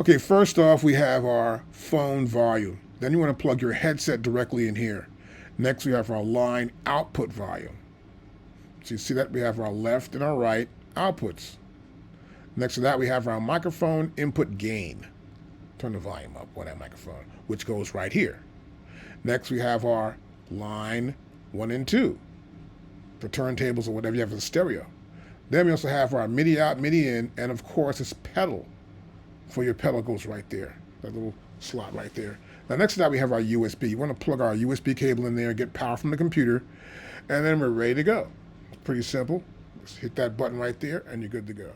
Okay, first off, we have our phone volume. Then you want to plug your headset directly in here. Next, we have our line output volume. So you see that we have our left and our right outputs. Next to that, we have our microphone input gain. Turn the volume up on that microphone, which goes right here. Next, we have our line 1 and 2 for turntables or whatever you have in stereo. Then we also have our MIDI out, MIDI in, and of course, this pedal for your pedal goes right there, that little slot right there. Now, next to that, we have our USB. You want to plug our USB cable in there, get power from the computer, and then we're ready to go. It's pretty simple. Just hit that button right there, and you're good to go.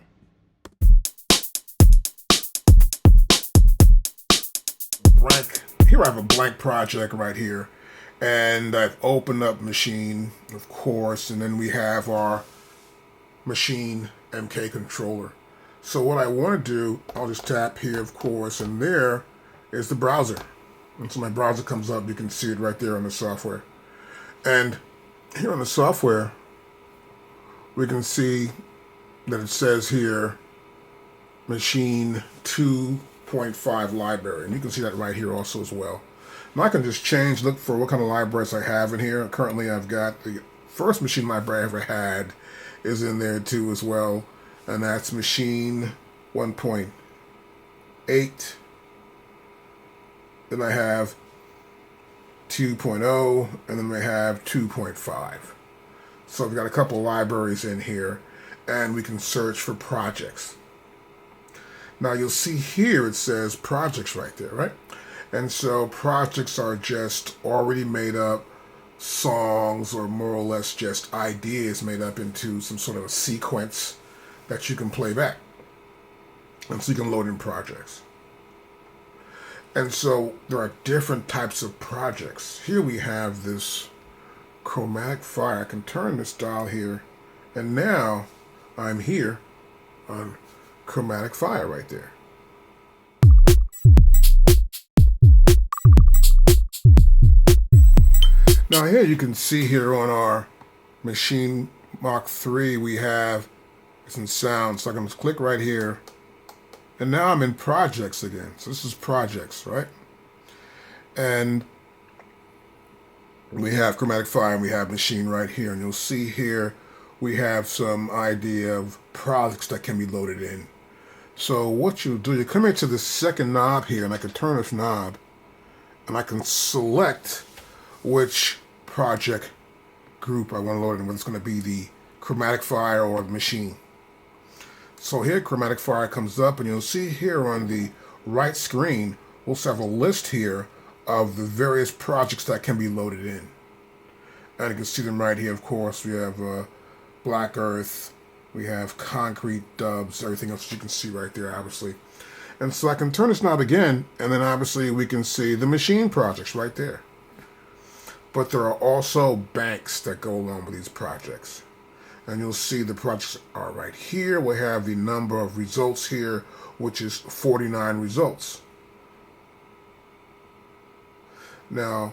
Blank. Here I have a blank project right here, and I've opened up Maschine, of course, and then we have our Maschine MK controller. So what I want to do, I'll just tap here, of course, and there is the browser. And so my browser comes up, you can see it right there on the software. And here on the software, we can see that it says here, Maschine 2.5 library. And you can see that right here also as well. Now I can just look for what kind of libraries I have in here. Currently I've got the first Maschine library I ever had is in there too as well. And that's Maschine 1.8. Then I have 2.0, and then we have 2.5. So we've got a couple of libraries in here, and we can search for projects. Now you'll see here it says projects right there, right? And so projects are just already made up songs, or more or less just ideas made up into some sort of a sequence that you can play back. And so you can load in projects. And so there are different types of projects. Here we have this chromatic fire. I can turn this dial here, and now I'm here on chromatic fire right there. Now here you can see here on our Maschine MK3 we have some sound, so I can just click right here, and now I'm in projects again. So this is projects, right? And we have chromatic fire and we have Maschine right here, and you'll see here we have some idea of projects that can be loaded in. So what you do, you come into the second knob here, and I can turn this knob and I can select which project group I want to load in, whether it's going to be the chromatic fire or the Maschine. So here chromatic fire comes up, and you'll see here on the right screen we'll have a list here of the various projects that can be loaded in. And you can see them right here, of course. We have Black Earth, we have Concrete Dubs, everything else you can see right there, obviously. And so I can turn this knob again, and then obviously we can see the Maschine projects right there. But there are also banks that go along with these projects. And you'll see the projects are right here. We have the number of results here, which is 49 results. Now,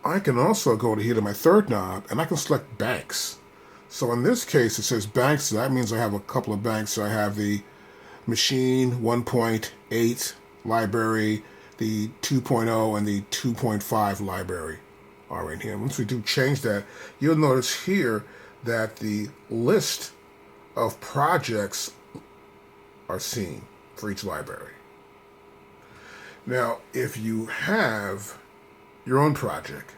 I can also go to here to my third knob, and I can select banks. So in this case, it says banks. So that means I have a couple of banks. So I have the Maschine 1.8 library, the 2.0, and the 2.5 library are in here. Once we do change that, you'll notice here that the list of projects are seen for each library. Now, if you have your own project,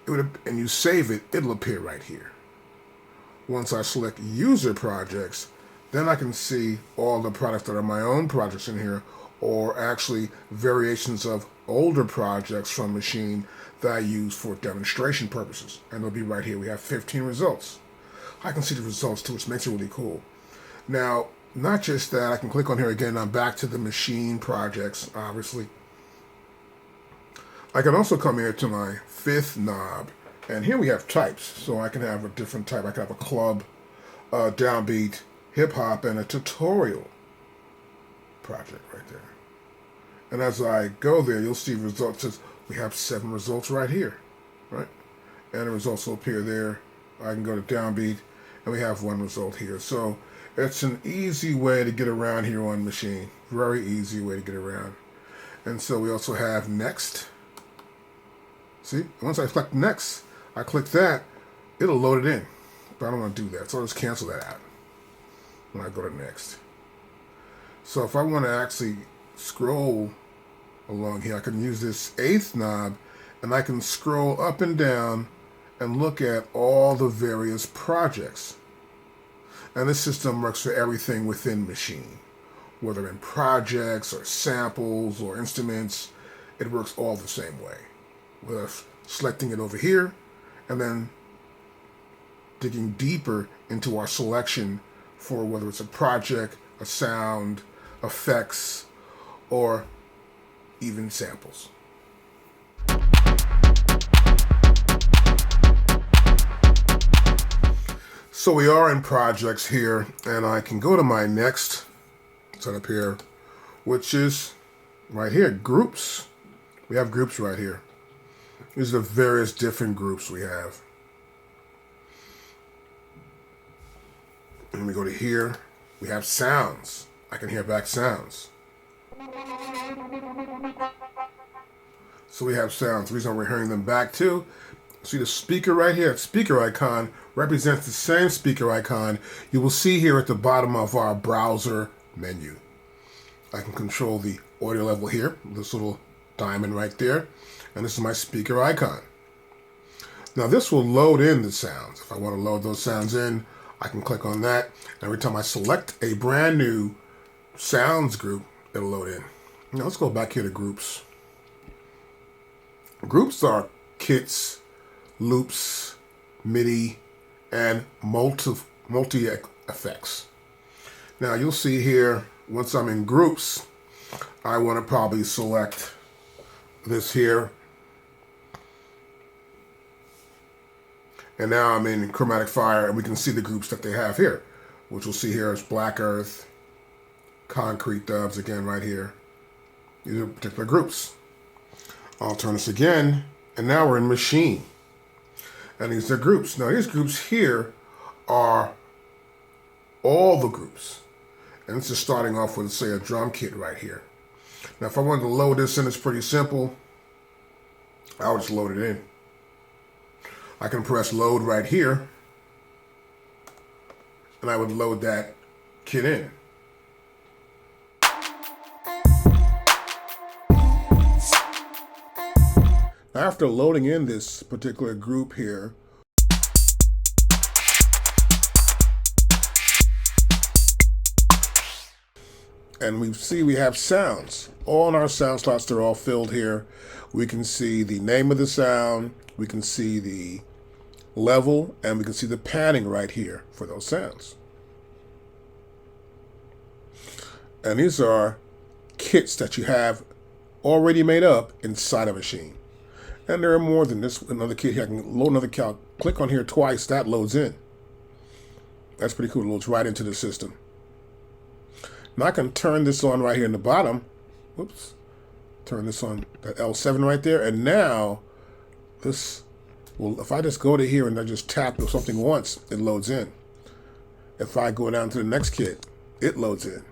and you save it, it'll appear right here. Once I select user projects, then I can see all the products that are my own projects in here, or actually variations of older projects from Maschine that I use for demonstration purposes. And they'll be right here. We have 15 results. I can see the results too, which makes it really cool. Now, not just that, I can click on here again. I'm back to the Maschine projects, obviously. I can also come here to my fifth knob, and here we have types. So I can have a different type. I can have a club, downbeat, hip hop, and a tutorial project right there. And as I go there, you'll see results. It says we have 7 results right here, right? And the results will appear there. I can go to downbeat, and we have 1 result here. So It's an easy way to get around here on Maschine. Very easy way to get around. And so we also have next. See, once I select next, I click that, it'll load it in. But I don't want to do that, so I'll just cancel that out when I go to next. So if I want to actually scroll along here, I can use this 8th knob and I can scroll up and down and look at all the various projects. And this system works for everything within Maschine, whether in projects or samples or instruments. It works all the same way. We're selecting it over here and then digging deeper into our selection for whether it's a project, a sound, effects, or even samples. So we are in projects here, and I can go to my next setup here, which is right here, groups. We have groups right here. These are the various different groups we have. And we go to here, we have sounds. I can hear back sounds. So we have sounds. The reason we're hearing them back too, see the speaker right here, that speaker icon represents the same speaker icon you will see here at the bottom of our browser menu. I can control the audio level here, this little diamond right there, and this is my speaker icon. Now this will load in the sounds. If I want to load those sounds in, I can click on that, and every time I select a brand new sounds group, it'll load in. Now let's go back here to groups. Groups are kits, loops, MIDI, and multi effects. Now you'll see here, once I'm in groups, I want to probably select this here. And now I'm in Chromatic Fire, and we can see the groups that they have here, which we'll see here is Black Earth, Concrete Doves, again right here. These are particular groups. I'll turn this again, and now we're in Maschine. And these are groups. Now these groups here are all the groups. And this is starting off with, say, a drum kit right here. Now if I wanted to load this in, it's pretty simple. I'll just load it in. I can press load right here, and I would load that kit in. After loading in this particular group here, and we see we have sounds. All in our sound slots, they're all filled here. We can see the name of the sound, we can see the level, and we can see the panning right here for those sounds. And these are kits that you have already made up inside of Maschine. And there are more than this. Another kit here, I can load another calc. Click on here twice, that loads in. That's pretty cool, it loads right into the system. Now I can turn this on right here in the bottom. Whoops. Turn this on, that L7 right there, and now this will, if I just go to here and I just tap or something once, it loads in. If I go down to the next kit, it loads in.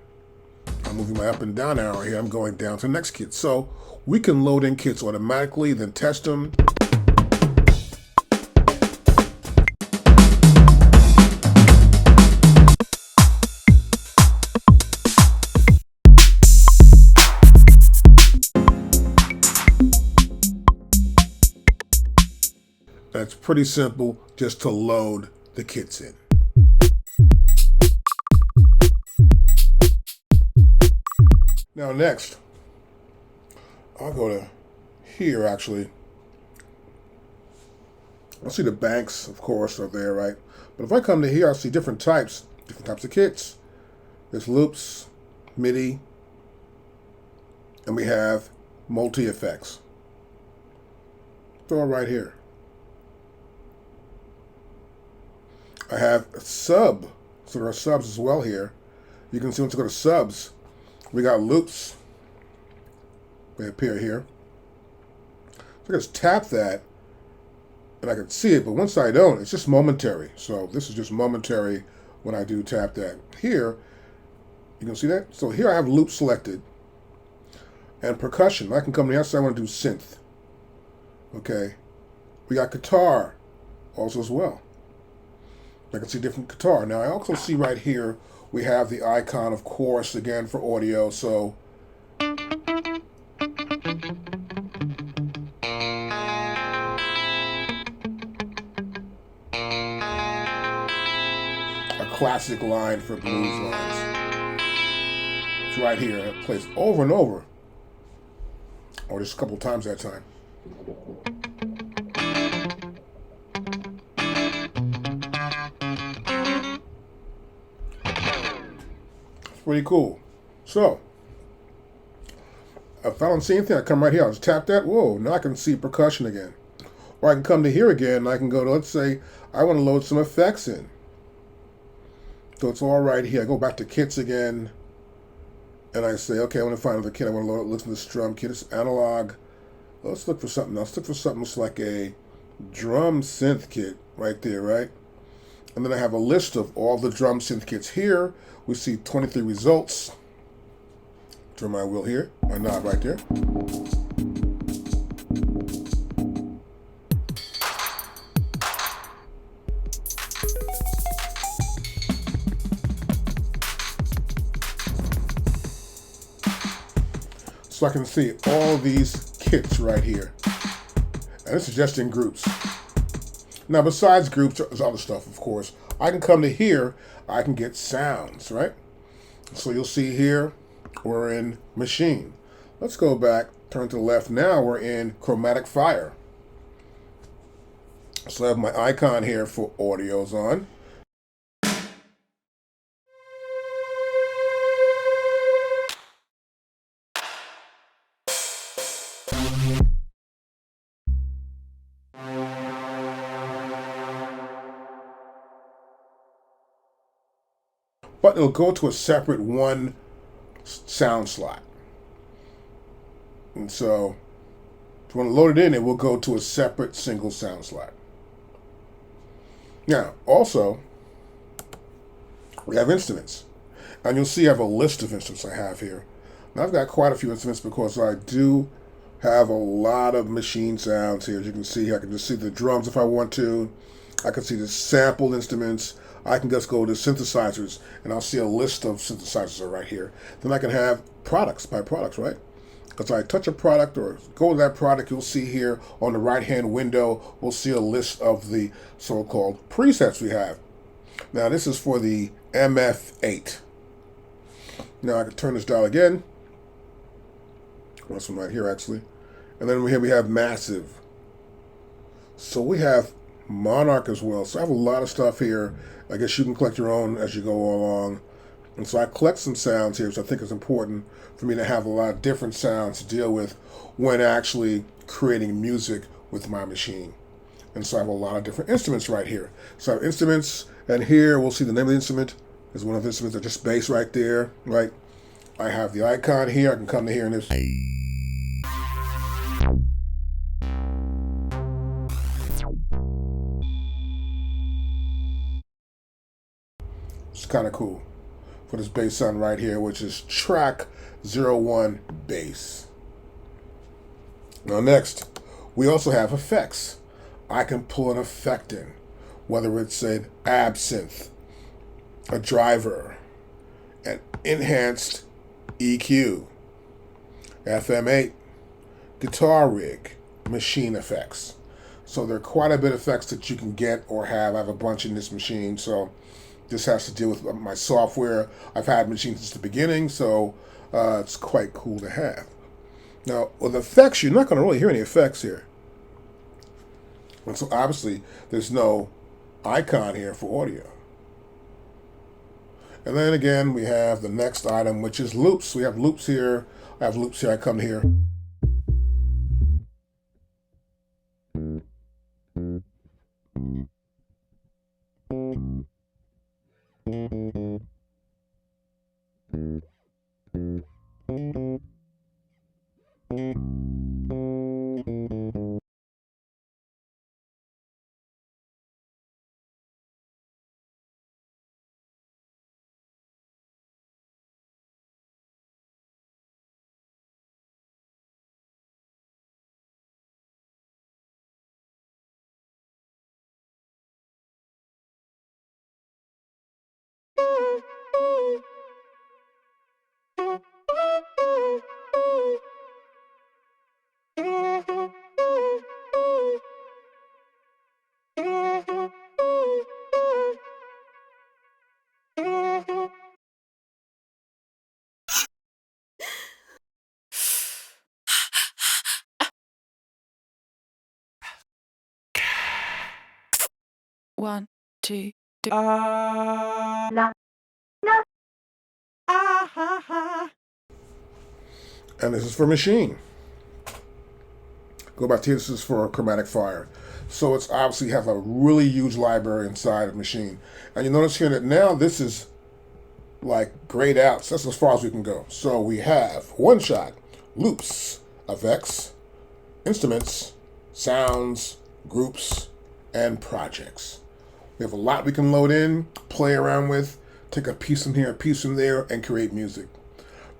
I'm moving my up and down arrow here, I'm going down to the next kit. So we can load in kits automatically, then test them. And it's pretty simple just to load the kits in. Now next, I'll go to here actually. I'll see the banks, of course, are there, right? But if I come to here, I'll see different types of kits. There's loops, MIDI, and we have multi-effects. They're all right here. I have a sub, so there are subs as well here. You can see once I go to subs, we got loops. They appear here. So I just tap that, and I can see it, but once I don't, it's just momentary. So this is just momentary when I do tap that. Here, you can see that? So here I have loop selected. And percussion, I can come to the outside, I want to do synth. Okay. We got guitar also as well. I can see different guitar. Now I also see right here, we have the icon, of course, again for audio. So a classic line for blues lines. It's right here. It plays over and over. Or just a couple times that time. It's pretty cool. So, if I don't see anything, I come right here. I'll just tap that. Whoa, now I can see percussion again. Or I can come to here again and I can go to, let's say, I want to load some effects in. So it's all right here. I go back to kits again. And I say, okay, I want to find another kit. I want to listen to this drum kit. It's analog. Let's look for something else. Look for something that's like a drum synth kit right there, right? And then I have a list of all the drum synth kits here. We see 23 results. Turn my wheel here, my knob right there. So I can see all these kits right here. And this is just in groups. Now besides groups, there's other stuff, of course. I can come to here, I can get sounds, right? So you'll see here, we're in Maschine. Let's go back, turn to the left. Now we're in Chromatic Fire. So I have my icon here for audio's on. But it'll go to a separate one sound slot. And so if you want to load it in, it will go to a separate single sound slot. Now, also, we have instruments. And you'll see I have a list of instruments I have here. Now, I've got quite a few instruments because I do have a lot of machine sounds here. As you can see, I can just see the drums if I want to. I can see the sampled instruments. I can just go to synthesizers, and I'll see a list of synthesizers right here. Then I can have products by products, right? Because I touch a product or go to that product, you'll see here on the right-hand window, we'll see a list of the so-called presets we have. Now, this is for the MF8. Now, I can turn this dial again. This one right here, actually. And then here we have Massive. So we have Monarch as well. So I have a lot of stuff here. I guess you can collect your own as you go along. And so I collect some sounds here, so I think it's important for me to have a lot of different sounds to deal with when actually creating music with my machine. And so I have a lot of different instruments right here. So I have instruments, and here we'll see the name of the instrument. There's one of the instruments that's just bass right there, right? I have the icon here. I can come to here and this. It's kind of cool for this bass sound right here, which is track 01 bass. Now next, we also have effects. I can pull an effect in, whether it's an absinthe, a driver, an enhanced EQ, FM8, guitar rig, machine effects. So there are quite a bit of effects that you can get or have. I have a bunch in this machine, so this has to deal with my software. I've had machines since the beginning, so it's quite cool to have. Now, with effects, you're not going to really hear any effects here. And so obviously, there's no icon here for audio. And then again, we have the next item, which is loops. We have loops here. I have loops here. I come here. 1, 2, 3. And this is for Maschine. Go back to here, this is for Chromatic Fire. So it's obviously have a really huge library inside of Maschine. And you notice here that now this is like grayed out. So that's as far as we can go. So we have one shot, loops, effects, instruments, sounds, groups, and projects. We have a lot we can load in, play around with, take a piece from here, a piece from there, and create music.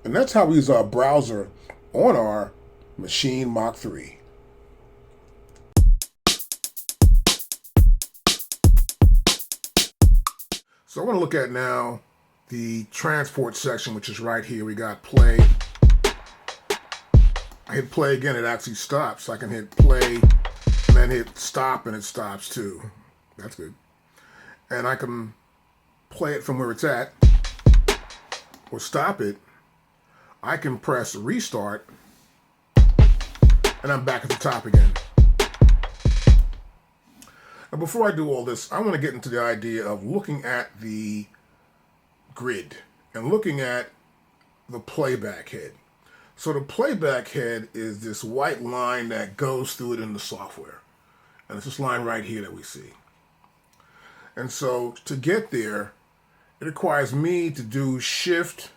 And that's how we use our browser on our Maschine MK3. So I want to look at now the transport section, which is right here. We got play. I hit play again, it actually stops. I can hit play and then hit stop and it stops too. That's good. And I can play it from where it's at or stop it. I can press restart and I'm back at the top again. And before I do all this, I want to get into the idea of looking at the grid and looking at the playback head. So the playback head is this white line that goes through it in the software. And it's this line right here that we see. And so to get there, it requires me to do shift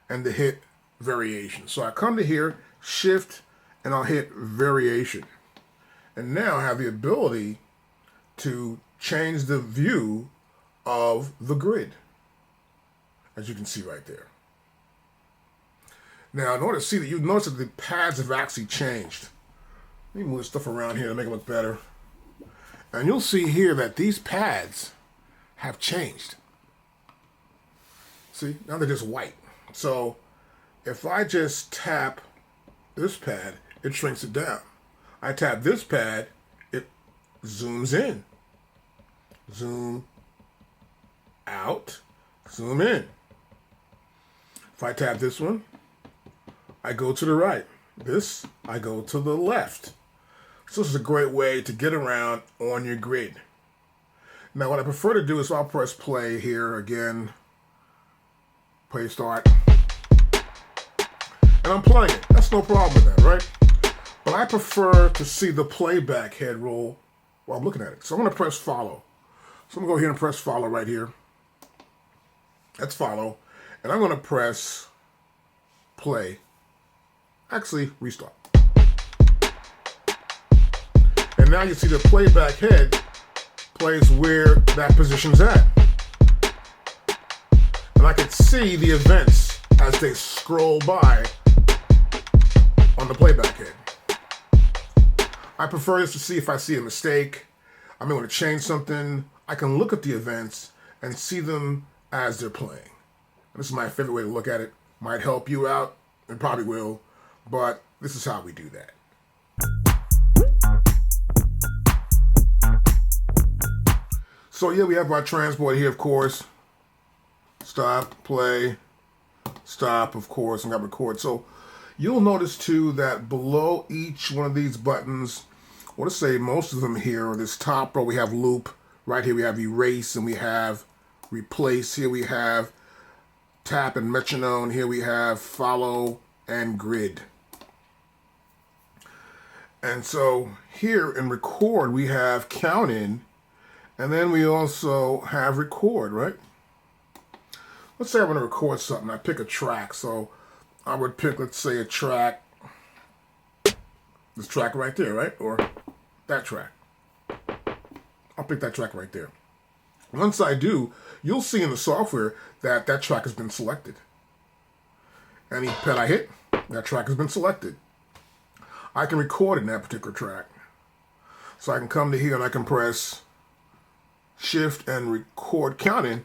and to hit variation. So I come to here, shift, and I'll hit variation. And now I have the ability to change the view of the grid, as you can see right there. Now, in order to see that, you notice that the pads have actually changed. Let me move stuff around here to make it look better. And you'll see here that these pads have changed. See, now they're just white. So if I just tap this pad, it shrinks it down. I tap this pad, it zooms in. Zoom out, zoom in. If I tap this one, I go to the right. This, I go to the left. So this is a great way to get around on your grid. Now what I prefer to do is I'll press play here again. Play start. And I'm playing it. That's no problem with that, right? But I prefer to see the playback head roll while I'm looking at it. So I'm going to press follow. So I'm going to go here and press follow right here. That's follow. And I'm going to press play. Actually, restart. And now you see the playback head plays where that position's at. And I can see the events as they scroll by on the playback head. I prefer this to see if I see a mistake, I'm going to change something, I can look at the events and see them as they're playing. And this is my favorite way to look at it. Might help you out, it probably will, but this is how we do that. So yeah, we have our transport here, of course. Stop, play, stop, of course, and got record. So you'll notice too that below each one of these buttons, I want to say most of them here, this top row we have loop, right here we have erase, and we have replace, here we have tap and metronome, here we have follow and grid. And so here in record we have count in, and then we also have record, right? Let's say I want to record something, I pick a track, so I would pick, let's say, a track, this track right there, right? Or that track. I'll pick that track right there. Once I do, you'll see in the software that that track has been selected. Any pad I hit, that track has been selected. I can record in that particular track. So I can come to here and I can press shift and record counting.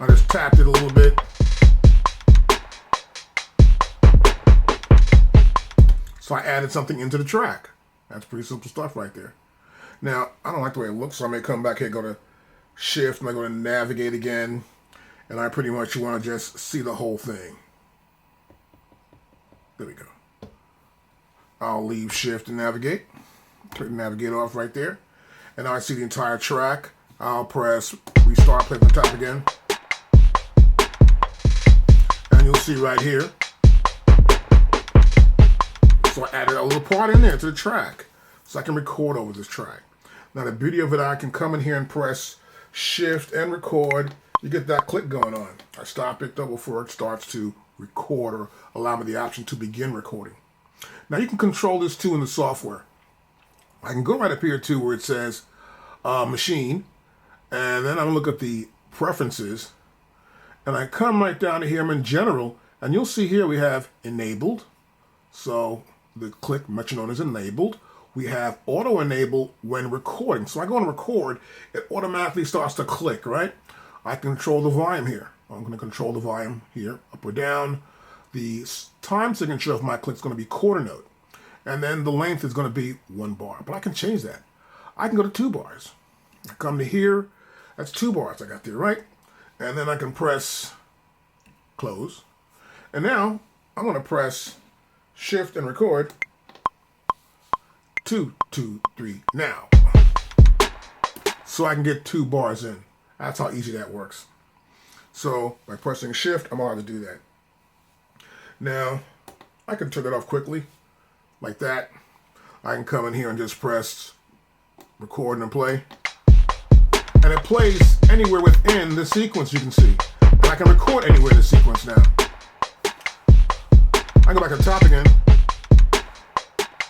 I just tapped it a little bit. So I added something into the track. That's pretty simple stuff right there. Now, I don't like the way it looks, so I may come back here, go to shift, I may go to navigate again, and I pretty much want to just see the whole thing. There we go. I'll leave Shift and Navigate. Turn Navigate off right there. And now I see the entire track. I'll press Restart, play from the top again. And you'll see right here. So I added a little part in there to the track so I can record over this track. Now the beauty of it, I can come in here and press Shift and record. You get that click going on. I stop it, double before it starts to record or allow me the option to begin recording. Now you can control this too in the software. I can go right up here too where it says Machine, and then I'm going to look at the preferences, and I come right down to here, I'm in General, and you'll see here we have Enabled. So the click metronome is enabled. We have Auto Enable when recording. So I go and record, it automatically starts to click, right? I control the volume here. I'm going to control the volume here, up or down. The time signature of my click is going to be quarter note. And then the length is going to be 1 bar. But I can change that. I can go to 2 bars. I come to here. That's 2 bars I got there, right? And then I can press close. And now I'm going to press Shift and record. 2, 2, 3, now. So I can get 2 bars in. That's how easy that works. So by pressing Shift, I'm allowed to do that. Now, I can turn it off quickly, like that. I can come in here and just press record and play. And it plays anywhere within the sequence, you can see. And I can record anywhere in the sequence now. I go back to the top again.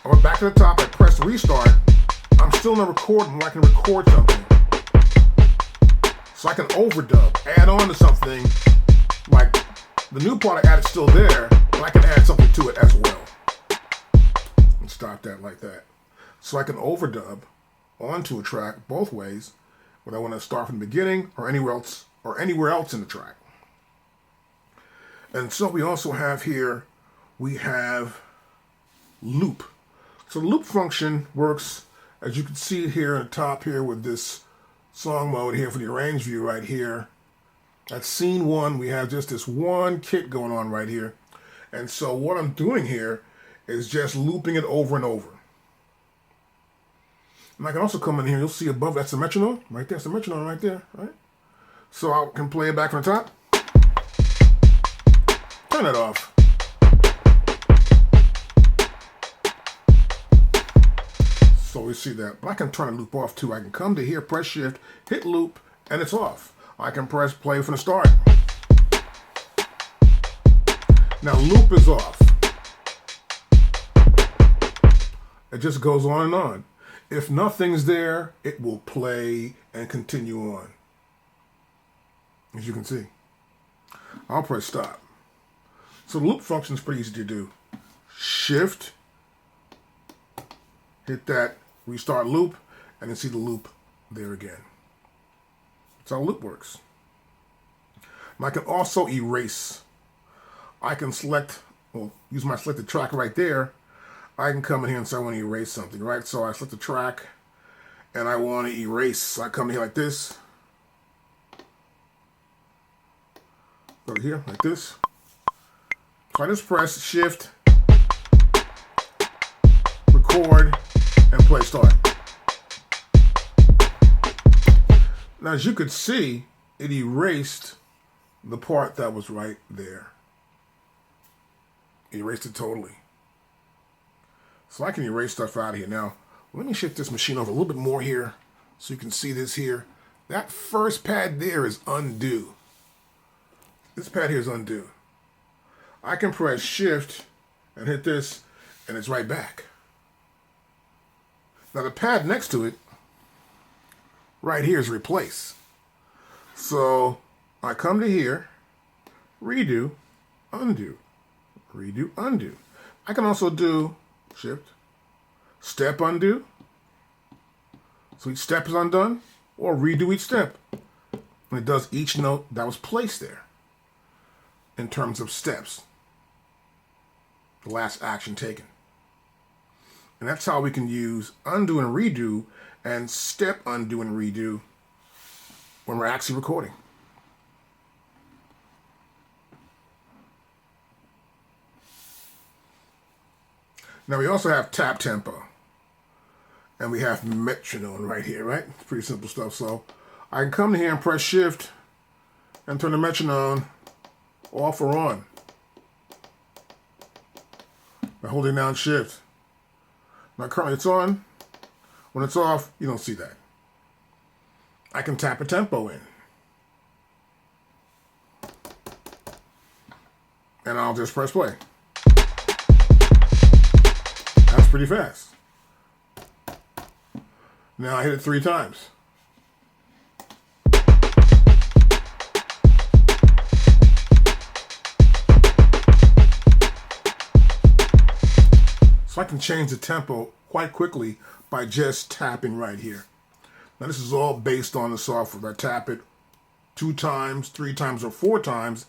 I went back to the top, I press restart. I'm still in the recording where I can record something. So I can overdub, add on to something, like the new part I added is still there, but I can add something to it as well. And stop that like that. So I can overdub onto a track both ways, whether I want to start from the beginning or anywhere else in the track. And so we also have here, we have loop. So the loop function works, as you can see it here at the top here with this song mode here for the arrange view right here. At scene 1, we have just this one kit going on right here. And so what I'm doing here is just looping it over and over. And I can also come in here, you'll see above, that's the metronome, right there, that's the metronome right there, right? So I can play it back from the top. Turn it off. So we see that, but I can turn the loop off too. I can come to here, press Shift, hit loop, and it's off. I can press play from the start. Now loop is off. It just goes on and on. If nothing's there, it will play and continue on. As you can see. I'll press stop. So the loop function is pretty easy to do. Shift, hit that restart loop, and then see the loop there again. That's how loop works. And I can also erase. I can select, well, use my selected track right there. I can come in here and say I want to erase something, right? So I select the track, and I want to erase. So I come in here like this. Go to here like this. So I just press Shift, record, and play start. Now, as you could see, it erased the part that was right there. It erased it totally. So I can erase stuff out of here. Now, let me shift this machine over a little bit more here so you can see this here. That first pad there is undo. This pad here is undo. I can press Shift and hit this, and it's right back. Now the pad next to it, right here, is replace. So I come to here, redo, undo, redo, undo. I can also do Shift, step undo. So each step is undone, or redo each step. And it does each note that was placed there in terms of steps. The last action taken. And that's how we can use undo and redo and step undo and redo when we're actually recording. Now we also have tap tempo. And we have metronome right here, right? Pretty simple stuff. So I can come here and press shift and turn the metronome off or on by holding down shift. Now currently it's on. When it's off, you don't see that. I can tap a tempo in. And I'll just press play. That's pretty fast. Now I hit it 3 times. So I can change the tempo quite quickly by just tapping right here. Now this is all based on the software. If I tap it 2 times, 3 times, or 4 times,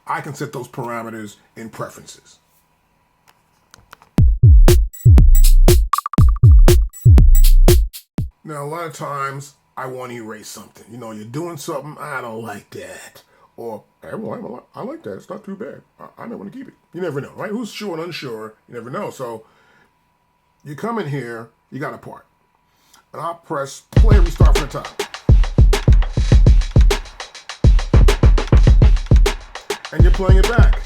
I can set those parameters in preferences. Now, a lot of times I want to erase something. You know, you're doing something, I don't like that. Or, hey, well, I like that. It's not too bad. I might want to keep it. You never know, right? Who's sure and unsure? You never know. So you come in here, you got a part. And I'll press play, restart from the top. And you're playing it back.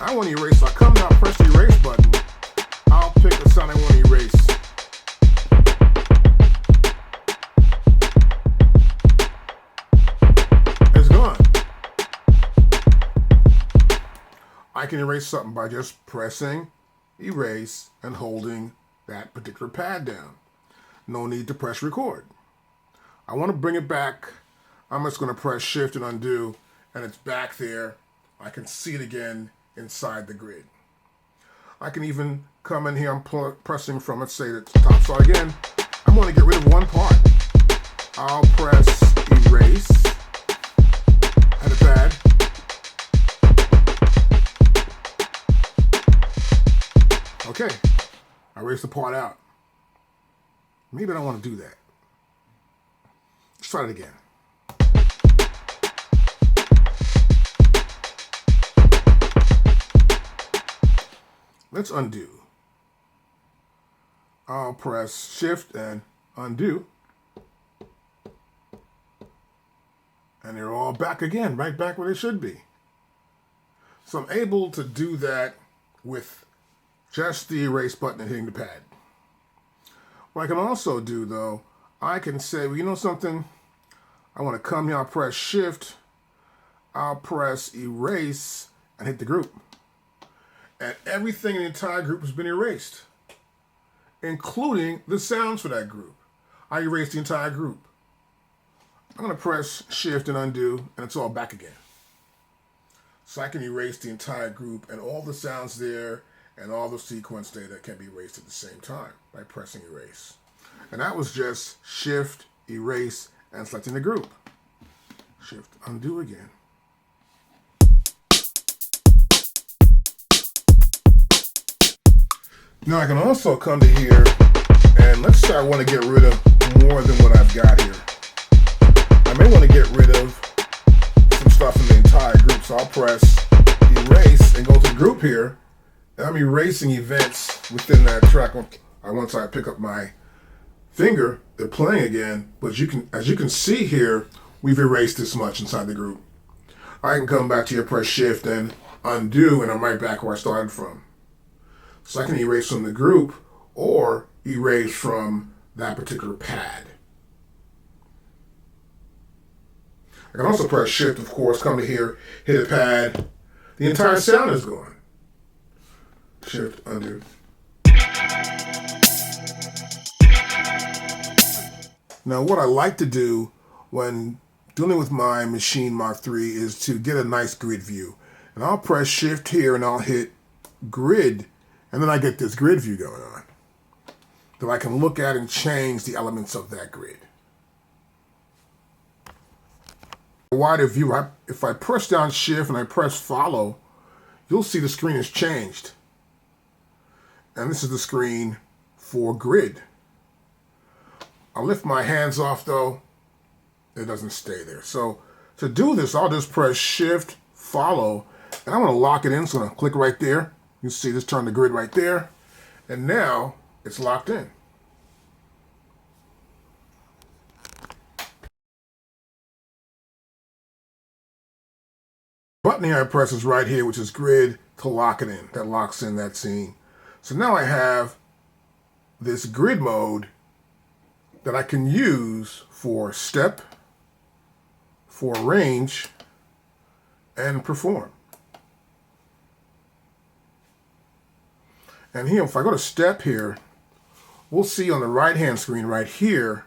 I want to erase. So I come down, press the erase button. I'll pick the sound I want to erase. I can erase something by just pressing erase and holding that particular pad down. No need to press record. I want to bring it back. I'm just going to press shift and undo, and it's back there. I can see it again inside the grid. I can even come in here. I'm pressing from, let's say, the top. So again, I'm going to get rid of one part. I'll press erase at the pad. Okay, I erased the part out. Maybe I don't want to do that. Let's try it again. Let's undo. I'll press shift and undo. And they're all back again, right back where they should be. So I'm able to do that with just the erase button and hitting the pad. What I can also do, though, I can say, well, you know something? I want to come here, I'll press shift, I'll press erase, and hit the group. And everything in the entire group has been erased, including the sounds for that group. I erased the entire group. I'm going to press shift and undo, and it's all back again. So I can erase the entire group, and all the sounds there and all the sequence data can be erased at the same time by pressing erase. And that was just shift, erase, and selecting the group. Shift, undo again. Now I can also come to here, and let's say I want to get rid of more than what I've got here. I may want to get rid of some stuff in the entire group, so I'll press erase and go to the group here. I'm erasing events within that track. Once I pick up my finger, they're playing again. But as you can see here, we've erased this much inside the group. I can come back to here, press shift and undo, and I'm right back where I started from. So I can erase from the group or erase from that particular pad. I can also press shift, of course, come to here, hit a pad. The entire sound is gone. Shift, undo. Now what I like to do when dealing with my Maschine MK3 is to get a nice grid view. And I'll press shift here and I'll hit grid, and then I get this grid view going on that I can look at and change the elements of that grid. A wider view, if I press down shift and I press follow, you'll see the screen has changed. And this is the screen for grid. I'll lift my hands off though, it doesn't stay there. So to do this, I'll just press shift, follow, and I want to lock it in, so I'm going to click right there. You see this turn the grid right there. And now it's locked in. Button here I press is right here, which is grid to lock it in. That locks in that scene. So now I have this grid mode that I can use for step, for range, and perform. And here, if I go to step here, we'll see on the right-hand screen right here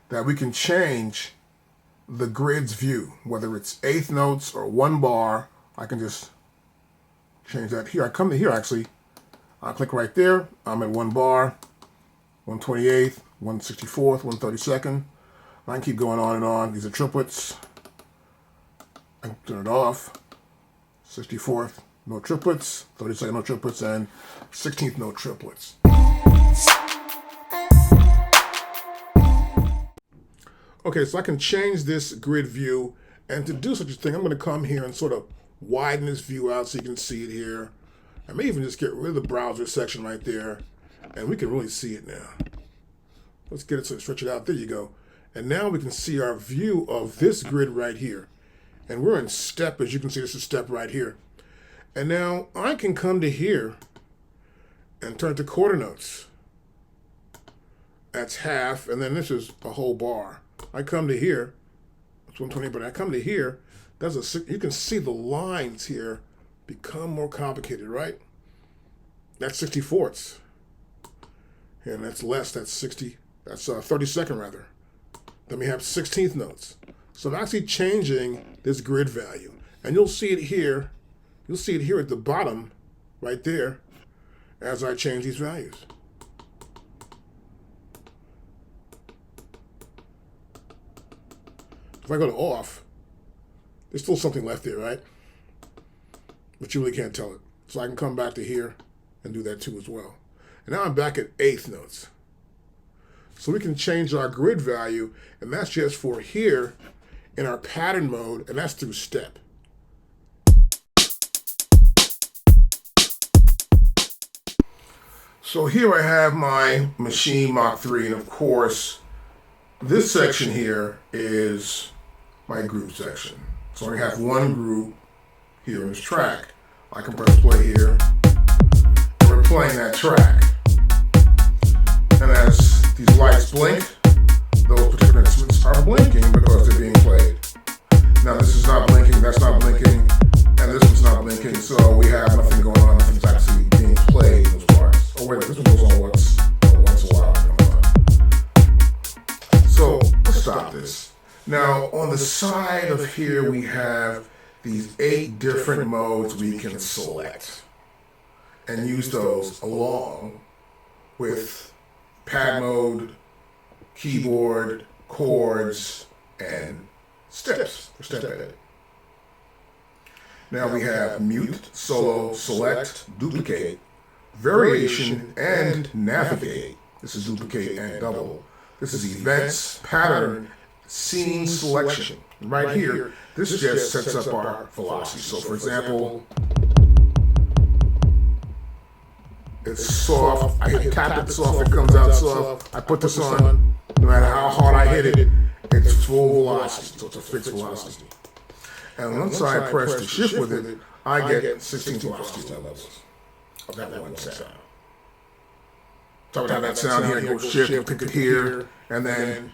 that we can change the grid's view, whether it's eighth notes or 1 bar. I can just change that here. I come to here actually. I click right there. I'm at 1 bar, 128th, 164th, 132nd. I can keep going on and on. These are triplets. I can turn it off. 64th, no triplets. 32nd, no triplets, and 16th, no triplets. Okay, so I can change this grid view, and to do such a thing, I'm going to come here and sort of widen this view out so you can see it here. I may even just get rid of the browser section right there, and we can really see it now. Let's get it so stretch it out. There you go. And now we can see our view of this grid right here. And we're in step, as you can see, this is step right here. And now I can come to here and turn to quarter notes. That's half, and then this is a whole bar. I come to here, it's 120, but I come to here, you can see the lines here become more complicated, right? That's 64ths. And that's less, that's 32nd rather. Then we have 16th notes. So I'm actually changing this grid value. And you'll see it here. You'll see it here at the bottom, right there, as I change these values. If I go to off, there's still something left there, right? But you really can't tell it. So I can come back to here and do that too as well. And now I'm back at eighth notes. So we can change our grid value, and that's just for here in our pattern mode, and that's through step. So here I have my Maschine MK3, and of course, this section here is my group section. So I have one group here in this track. I can press play here, and we're playing that track. And as these lights blink, those particular instruments are blinking because they're being played. Now this is not blinking, that's not blinking, and this one's not blinking, so we have nothing going on, nothing's actually being played in those parts. Oh wait, this one goes on once a while. So let's stop this. Now on the side of here we have these 8 different modes we can select and use those along with pad mode, keyboard, chords, and steps for step edit. Now we have mute, solo, select, duplicate, variation, and navigate. This is duplicate and double. This is events, pattern, scene selection. Right here, this just sets up our velocity. So for example, it's soft, I tap it soft, it comes out soft, I put this on, no matter how hard I hit it, it's full velocity, so it's a fixed velocity. And once I press the shift with it, I get 16 velocity levels of that one sound. So I would have that sound here, go shift, pick it here, and then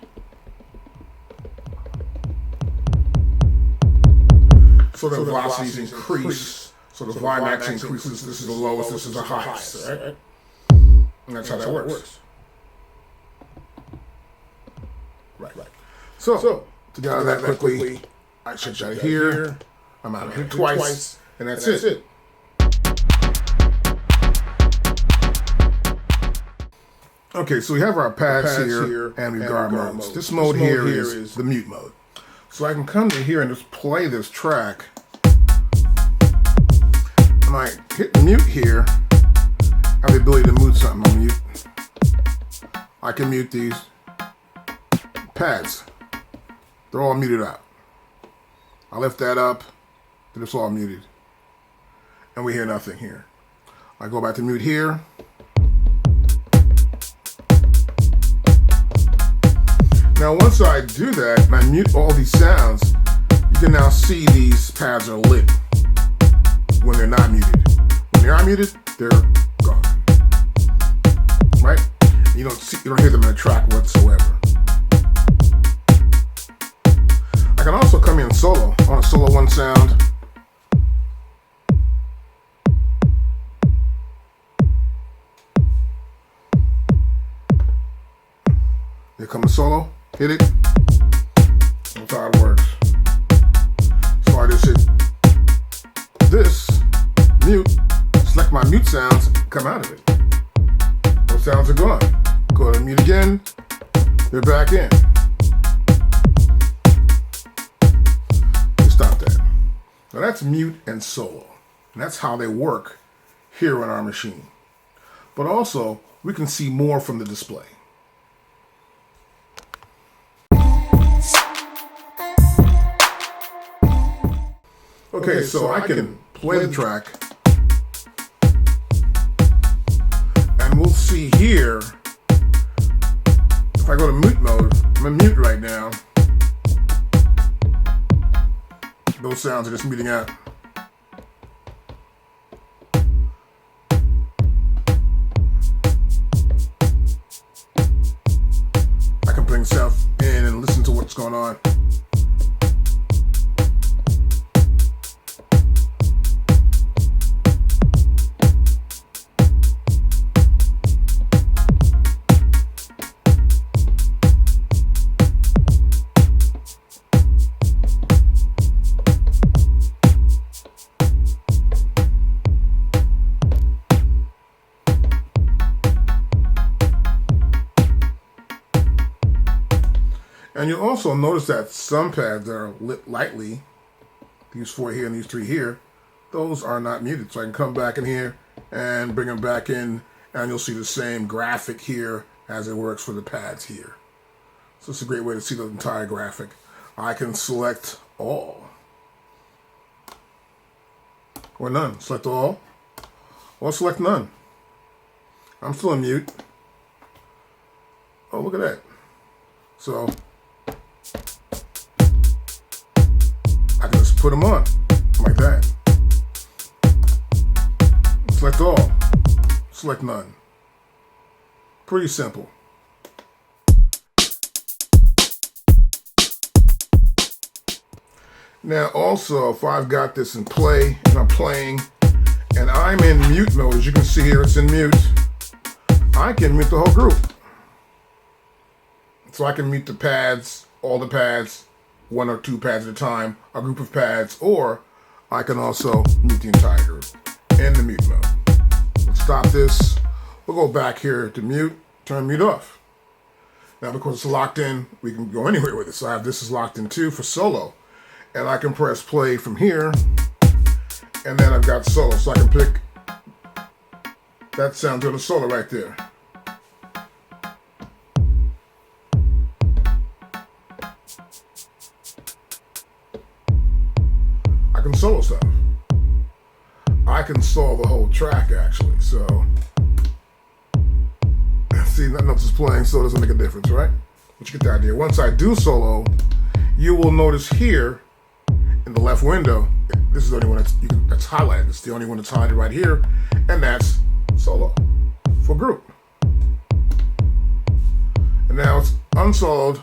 so the velocities increase, so the Ymax increases, this is the lowest, this is the highest, right? And that's how that works. Right. So to get out of that quickly, I shift out of here, I'm out of here twice, and that's it. Okay, so we have our pads here, and we've got our modes. This mode here is the mute mode. So I can come to here and just play this track. And I hit mute here, I have the ability to mute something on mute. I can mute these pads. They're all muted out. I lift that up, then it's all muted. And we hear nothing here. I go back to mute here. Now once I do that and I mute all these sounds, you can now see these pads are lit when they're not muted. When they are muted, they're gone. Right? You don't hear them in the track whatsoever. I can also come in solo on a solo one sound. Here comes solo, hit it. That's how it works. So I just hit this, mute, select my mute sounds, come out of it. Those sounds are gone. Go ahead and mute again, they're back in. Stop that. Now that's mute and solo. And that's how they work here on our machine. But also, we can see more from the display. Okay, so I can play the track, and we'll see here, if I go to mute mode, I'm in mute right now, those sounds are just muting out. I can bring stuff in and listen to what's going on. And you'll also notice that some pads that are lit lightly, these 4 here and these 3 here, those are not muted. So I can come back in here and bring them back in, and you'll see the same graphic here as it works for the pads here. So it's a great way to see the entire graphic. I can select all or none. Select all or select none. I'm still in mute. Oh, look at that. So I can just put them on like that. Select all, select none. Pretty simple. Now also, if I've got this in play and I'm playing and I'm in mute mode, as you can see here, it's in mute, I can mute the whole group. So I can mute the pads, all the pads, 1 or 2 pads at a time, a group of pads, or I can also mute the entire group in the mute mode. Let's stop this. We'll go back here to mute, turn mute off. Now because it's locked in, we can go anywhere with it. So I have this is locked in too for solo. And I can press play from here, and then I've got solo. So I can pick that sound to the solo right there. I can solo stuff. I can solo the whole track actually, so see, nothing else is playing, so it doesn't make a difference, right? But you get the idea. Once I do solo, you will notice here in the left window, this is the only one that's highlighted. It's the only one that's highlighted right here, and that's solo for group. And now it's unsoloed,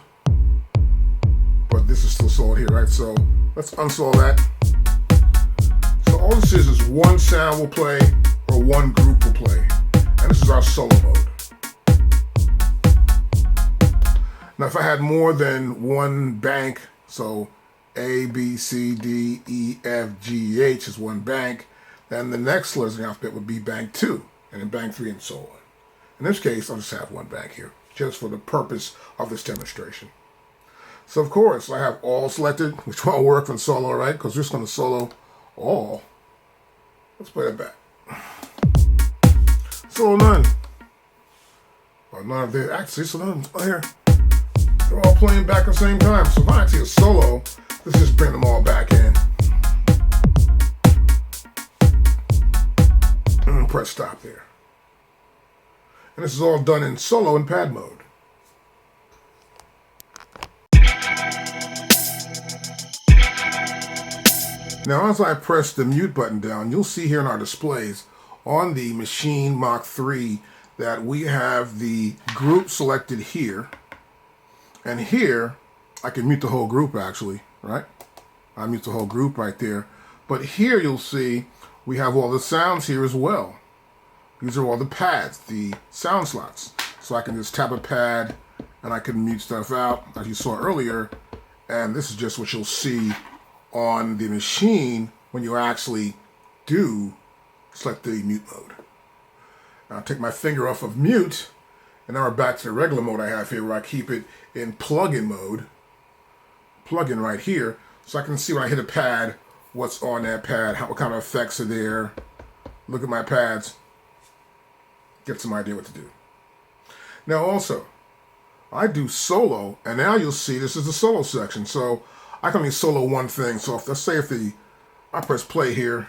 but this is still soloed here, right? So let's unsolo that. So all this is one sound will play or one group will play. And this is our solo mode. Now if I had more than one bank, so A, B, C, D, E, F, G, H is one bank, then the next letters in the alphabet would be bank 2, and then bank 3 and so on. In this case, I'll just have one bank here, just for the purpose of this demonstration. So of course, I have all selected, which won't work on solo, right? Because we're just going to solo all. Let's play that back. Solo none. Or none of there. Actually, so none here. They're all playing back at the same time. So if I actually a solo, let's just bring them all back in. And press stop there. And this is all done in solo and pad mode. Now as I press the mute button down, you'll see here in our displays on the Maschine MK3 that we have the group selected here. And here, I can mute the whole group actually, right? I mute the whole group right there. But here you'll see we have all the sounds here as well. These are all the pads, the sound slots. So I can just tap a pad and I can mute stuff out, as you saw earlier. And this is just what you'll see on the machine when you actually do select the mute mode. Now I'll take my finger off of mute, and now we're back to the regular mode I have here where I keep it in plug-in mode. Plug-in right here, so I can see when I hit a pad, what's on that pad, what kind of effects are there. Look at my pads, get some idea what to do. Now also, I do solo, and now you'll see this is the solo section. So I can only solo one thing. So let's say if I press play here,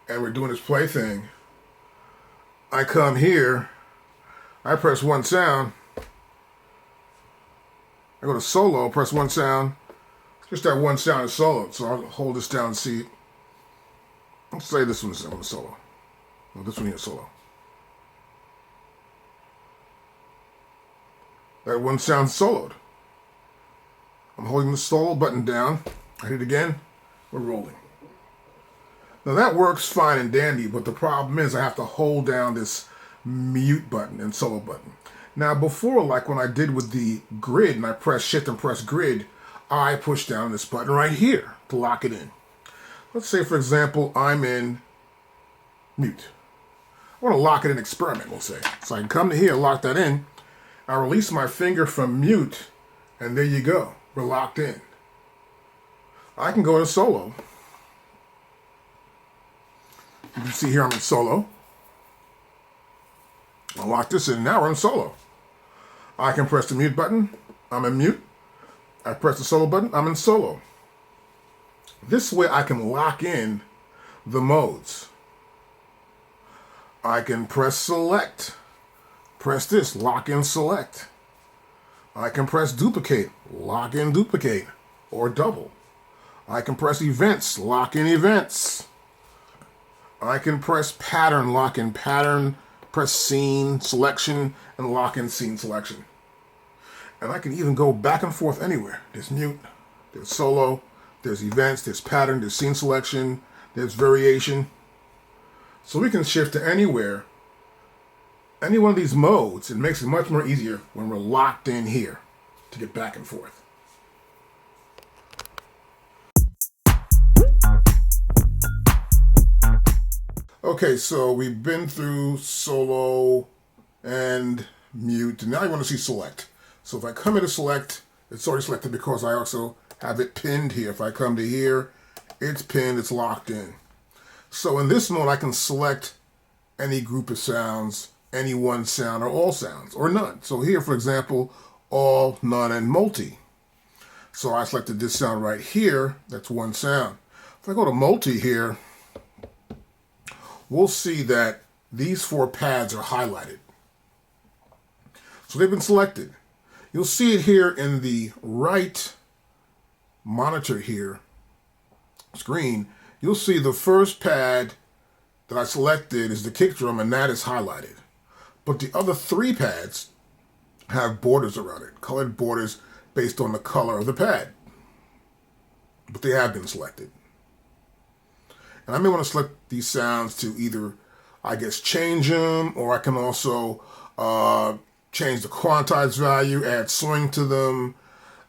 and we're doing this play thing, I come here, I press one sound, I go to solo, press one sound, just that one sound is solo. So I'll hold this down and see. Let's say this one's solo. Well, this one here is solo. That one sound soloed. I'm holding the solo button down. I hit it again. We're rolling. Now that works fine and dandy, but the problem is I have to hold down this mute button and solo button. Now before, like when I did with the grid and I press shift and press grid, I push down this button right here to lock it in. Let's say, for example, I'm in mute. I want to lock it in experiment, we'll say. So I can come to here, lock that in. I release my finger from mute, and there you go. We're locked in. I can go to solo. You can see here I'm in solo. I'll lock this in. Now we're in solo. I can press the mute button. I'm in mute. I press the solo button. I'm in solo. This way I can lock in the modes. I can press select. Press this, lock in select. I can press duplicate, lock in duplicate, or double. I can press events, lock in events. I can press pattern, lock in pattern, press scene selection, and lock in scene selection. And I can even go back and forth anywhere. There's mute, there's solo, there's events, there's pattern, there's scene selection, there's variation. So we can shift to anywhere. Any one of these modes, it makes it much more easier when we're locked in here to get back and forth. Okay, so we've been through solo and mute, and now I want to see select. So if I come into select, it's already selected because I also have it pinned here. If I come to here, it's pinned, it's locked in. So in this mode, I can select any group of sounds, any one sound, or all sounds, or none. So here, for example, all, none, and multi. So I selected this sound right here. That's one sound. If I go to multi here, we'll see that these four pads are highlighted. So they've been selected. You'll see it here in the right monitor here, screen. You'll see the first pad that I selected is the kick drum, and that is highlighted. But the other three pads have borders around it, colored borders based on the color of the pad. But they have been selected. And I may want to select these sounds to either, I guess, change them, or I can also change the quantized value, add swing to them,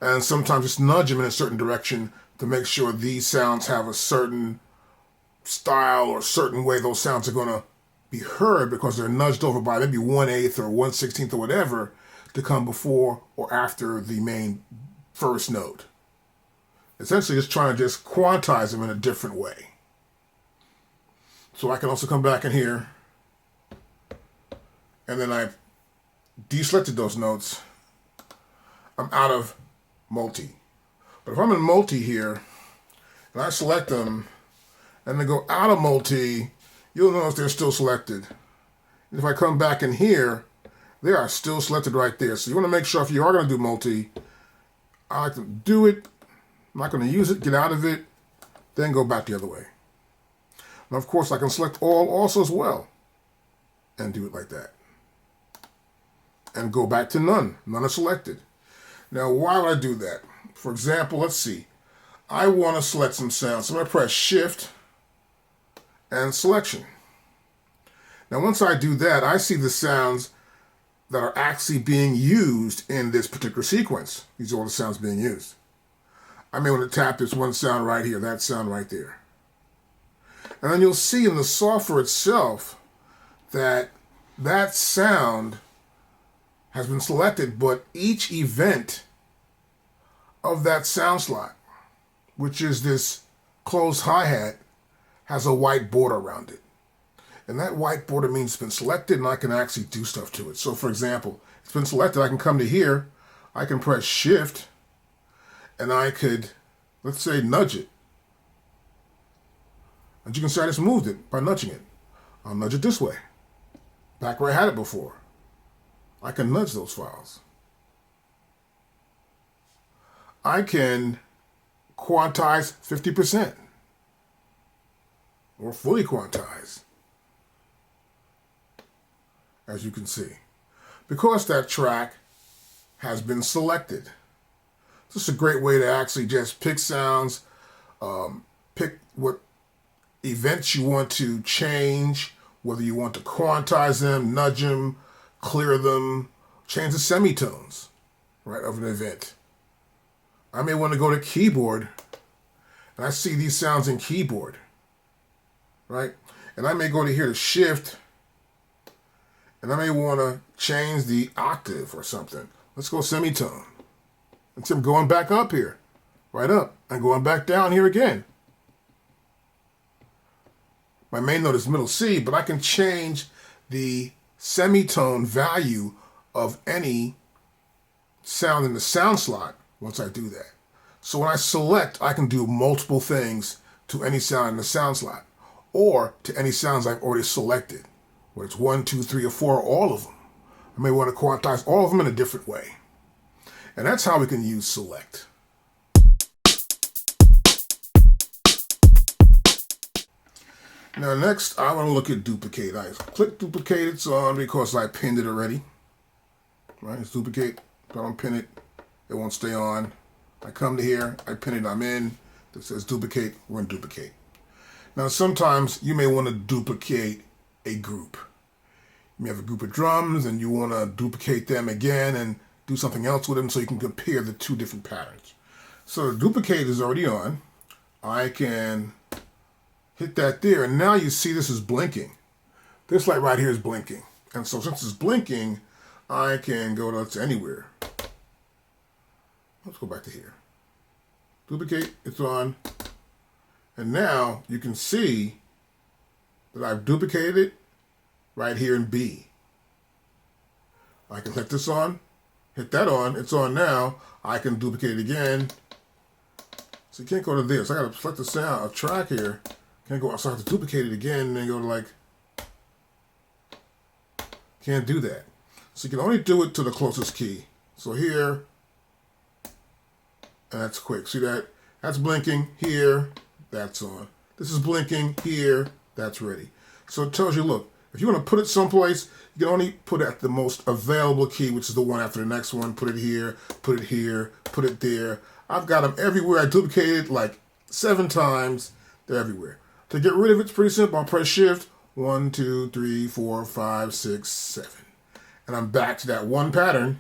and sometimes just nudge them in a certain direction to make sure these sounds have a certain style or certain way those sounds are going to be heard because they're nudged over by maybe 1/8 or 1/16 or whatever to come before or after the main first note. Essentially, just trying to just quantize them in a different way. So I can also come back in here, and then I've deselected those notes. I'm out of multi. But if I'm in multi here, and I select them, and then go out of multi, you'll notice they're still selected. And if I come back in here, they are still selected right there. So you want to make sure if you are going to do multi, I like to do it. I'm not going to use it, get out of it, then go back the other way. Now, of course, I can select all also as well and do it like that. And go back to none. None is selected. Now, why would I do that? For example, let's see. I want to select some sounds. So I'm going to press Shift and Selection. Now, once I do that, I see the sounds that are actually being used in this particular sequence. These are all the sounds being used. I may want to tap this one sound right here, that sound right there. And then you'll see in the software itself that that sound has been selected, but each event of that sound slot, which is this closed hi-hat, has a white border around it. And that white border means it's been selected and I can actually do stuff to it. So for example, it's been selected, I can come to here, I can press Shift, and I could, let's say, nudge it. And you can see I just moved it by nudging it. I'll nudge it this way, back where I had it before. I can nudge those files. I can quantize 50% or fully quantize, as you can see, because that track has been selected. This is a great way to actually just pick sounds, pick what events you want to change, whether you want to quantize them, nudge them, clear them, change the semitones, right, of an event. I may want to go to keyboard, and I see these sounds in keyboard, right? And I may go to here to Shift, and I may want to change the octave or something. Let's go semitone. And see I'm going back up here, right up, and going back down here again. My main note is middle C, but I can change the semitone value of any sound in the sound slot once I do that. So when I select, I can do multiple things to any sound in the sound slot, or to any sounds I've already selected, whether it's 1, 2, 3, or 4, or all of them. I may want to quantize all of them in a different way. And that's how we can use select. Now next, I want to look at duplicate. I click duplicate, it's on because I pinned it already. Right, it's duplicate. If I don't pin it, it won't stay on. I come to here, I pin it, I'm in. It says duplicate, we're in duplicate. Now sometimes you may want to duplicate a group. You may have a group of drums and you want to duplicate them again and do something else with them so you can compare the two different patterns. So the duplicate is already on. I can hit that there, and now you see this is blinking. This light right here is blinking. And so since it's blinking, I can go to anywhere. Let's go back to here. Duplicate, it's on. And now you can see that I've duplicated it right here in B. I can hit this on, hit that on, it's on now. I can duplicate it again. So you can't go to this. I gotta select the sound, a track here. Can't go, so I have to duplicate it again and then go to like, can't do that. So you can only do it to the closest key. So here, and that's quick. See that? That's blinking here, that's on. This is blinking here, that's ready. So it tells you, look, if you want to put it someplace, you can only put it at the most available key, which is the one after the next one. Put it here, put it here, put it there. I've got them everywhere. I duplicated like 7 times. They're everywhere. To get rid of it, it's pretty simple. I'll press Shift, 1, 2, 3, 4, 5, 6, 7. And I'm back to that one pattern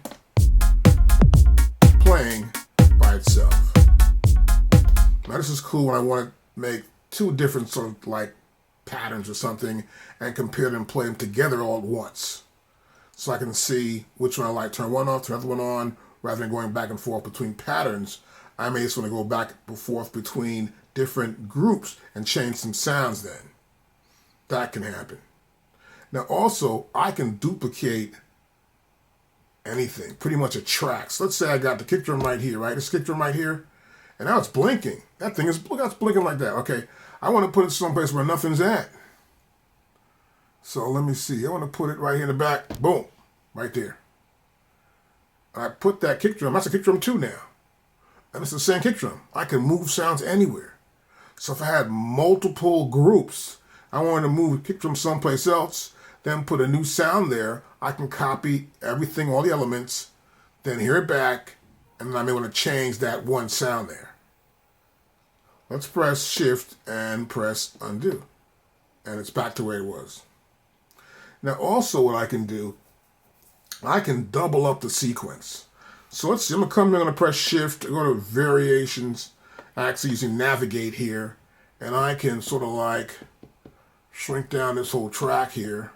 playing by itself. Now this is cool when I want to make 2 different sort of like patterns or something and compare them, play them together all at once. So I can see which one I like. Turn one off, turn the other one on, rather than going back and forth between patterns. I may just want to go back and forth between different groups and change some sounds then. That can happen. Now also, I can duplicate anything, pretty much a track. So let's say I got the kick drum right here, right? This kick drum right here, and now it's blinking. That thing is, look, it's blinking like that. Okay, I want to put it someplace where nothing's at. So let me see. I want to put it right here in the back. Boom, right there. I put that kick drum. That's a kick drum 2 now. And it's the same kick drum. I can move sounds anywhere. So if I had multiple groups, I wanted to move, pick from someplace else, then put a new sound there, I can copy everything, all the elements, then hear it back, and then I'm able to change that one sound there. Let's press Shift and press Undo. And it's back to where it was. Now also what I can do, I can double up the sequence. So let's see, I'm going to press Shift, go to Variations, actually using Navigate here, and I can sort of like shrink down this whole track here.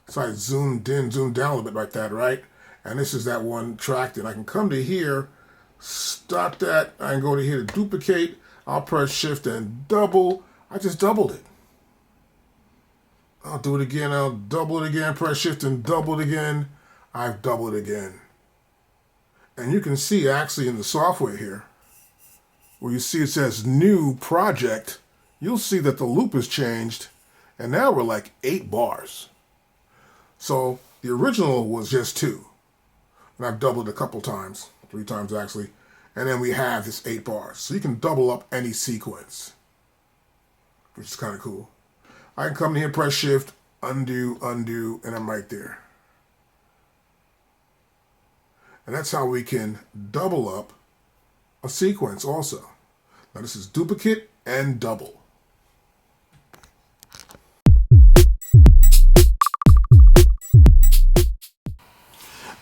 So I zoomed in, zoomed down a little bit like that, right? And this is that one track. Then I can come to here, stop that, I can go to here to duplicate, I'll press Shift and double. I just doubled it. I'll do it again, I'll double it again, press Shift and double it again. I've doubled it again. And you can see actually in the software here, where you see it says New Project, you'll see that the loop has changed, and now we're like 8 bars. So the original was just 2. And I've doubled it a couple times, 3 times actually, and then we have this 8 bars. So you can double up any sequence, which is kind of cool. I can come in here, press Shift, Undo, Undo, and I'm right there. And that's how we can double up a sequence also. Now this is duplicate and double.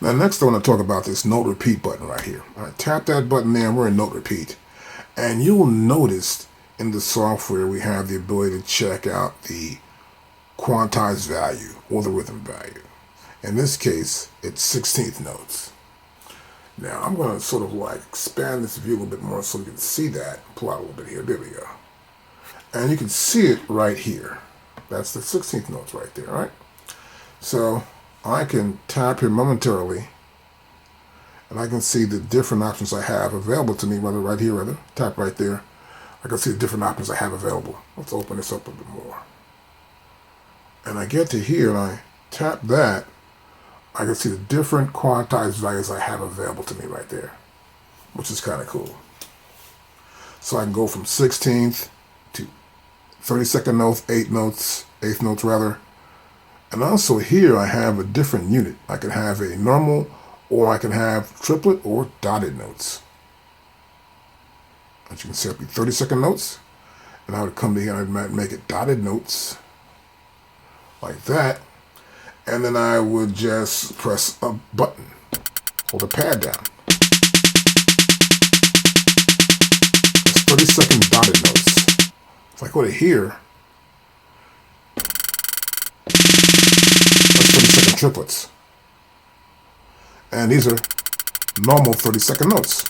Now next I want to talk about this Note Repeat button right here. All right, tap that button there and we're in Note Repeat. And you'll notice in the software we have the ability to check out the quantized value or the rhythm value. In this case, it's 16th notes. Now I'm going to sort of like expand this view a little bit more so you can see that. Pull out a little bit here. There we go. And you can see it right here. That's the 16th notes right there, right? So I can tap here momentarily and I can see the different options I have available to me, whether right here, rather, tap right there. I can see the different options I have available. Let's open this up a bit more. And I get to here and I tap that. I can see the different quantized values I have available to me right there, which is kind of cool. So I can go from 16th to 32nd notes, 8th notes rather. And also here I have a different unit. I can have a normal, or I can have triplet or dotted notes. As you can see, it'll be 32nd notes. And I would come to here and I'd make it dotted notes like that. And then I would just press a button, hold the pad down. That's 30-second dotted notes. If I go to here, that's 30-second triplets. And these are normal 30-second notes.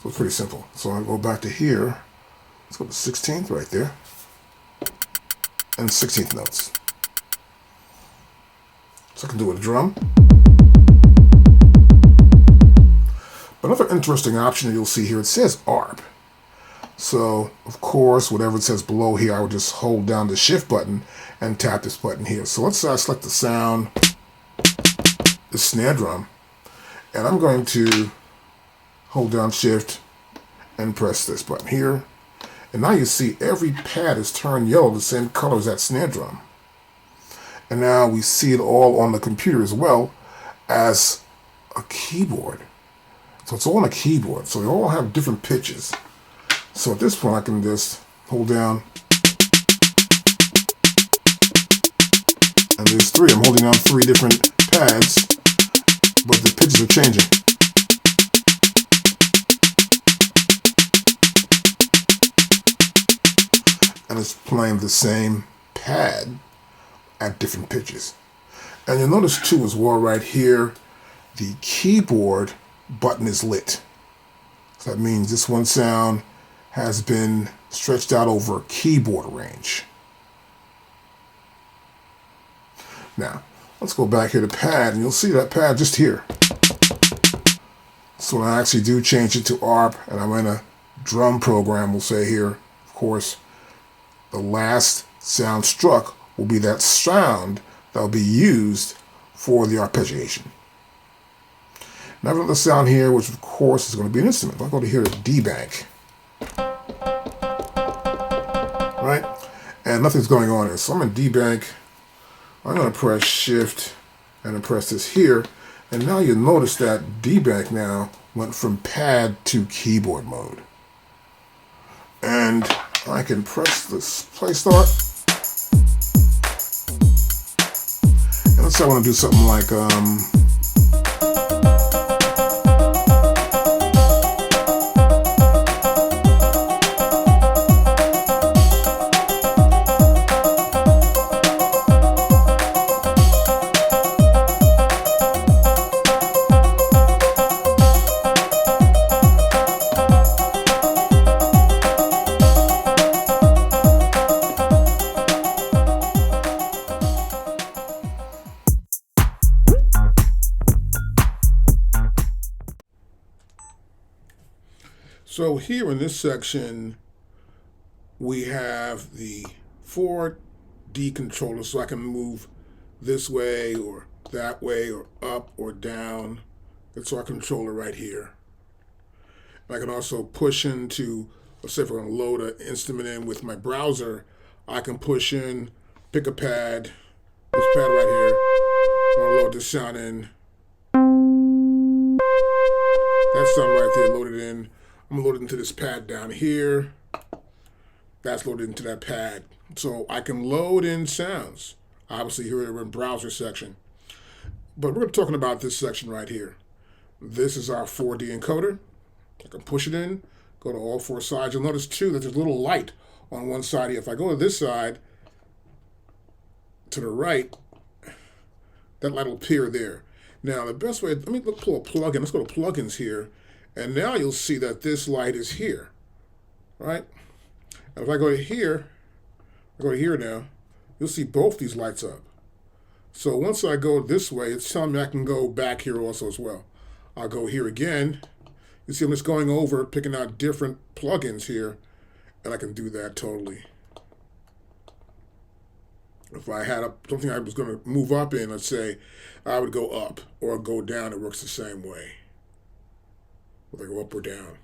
So it's pretty simple. So I go back to here. Let's go to 16th right there. And 16th notes. So I can do a drum. But another interesting option you'll see here, it says ARP. So, of course, whatever it says below here, I would just hold down the Shift button and tap this button here. So let's select the sound, the snare drum, and I'm going to hold down Shift and press this button here. And now you see every pad is turned yellow, the same color as that snare drum. And now we see it all on the computer as well as a keyboard. So it's all on a keyboard. So they all have different pitches. So at this point I can just hold down. And there's 3. I'm holding down 3 different pads, but the pitches are changing. And it's playing the same pad at different pitches. And you'll notice too as well right here, the keyboard button is lit. So that means this one sound has been stretched out over keyboard range. Now, let's go back here to pad, and you'll see that pad just here. So when I actually do change it to ARP, and I'm in a drum program, we'll say here, of course, the last sound struck will be that sound that will be used for the arpeggiation. Now I've got the sound here, which of course is going to be an instrument. I'll go to here to D-Bank. and nothing's going on here. So I'm in debank. I'm going to press shift and then press this here. And now you'll notice that debank now went from pad to keyboard mode. And I can press this play start. And let's say I want to do something like so here in this section, we have the 4D controller, so I can move this way or that way or up or down. That's our controller right here. I can also push into, let's say if I'm going to load an instrument in with my browser, I can push in, pick a pad, this pad right here. I'm going to load this sound in. That sound right there loaded in. I'm loaded into this pad down here. That's loaded into that pad. So I can load in sounds. Obviously here we're in browser section. But we're talking about this section right here. This is our 4D encoder. I can push it in, go to all four sides. You'll notice too that there's a little light on one side here. If I go to this side, to the right, that light will appear there. Now the best way, let me pull a plugin. Let's go to plugins here. And now you'll see that this light is here, right? And if I go to here, now, you'll see both these lights up. So once I go this way, it's telling me I can go back here also as well. I'll go here again. You see I'm just going over, picking out different plugins here, and I can do that totally. If I had something I was going to move up in, let's say, I would go up or go down. It works the same way. Whether I go up or down.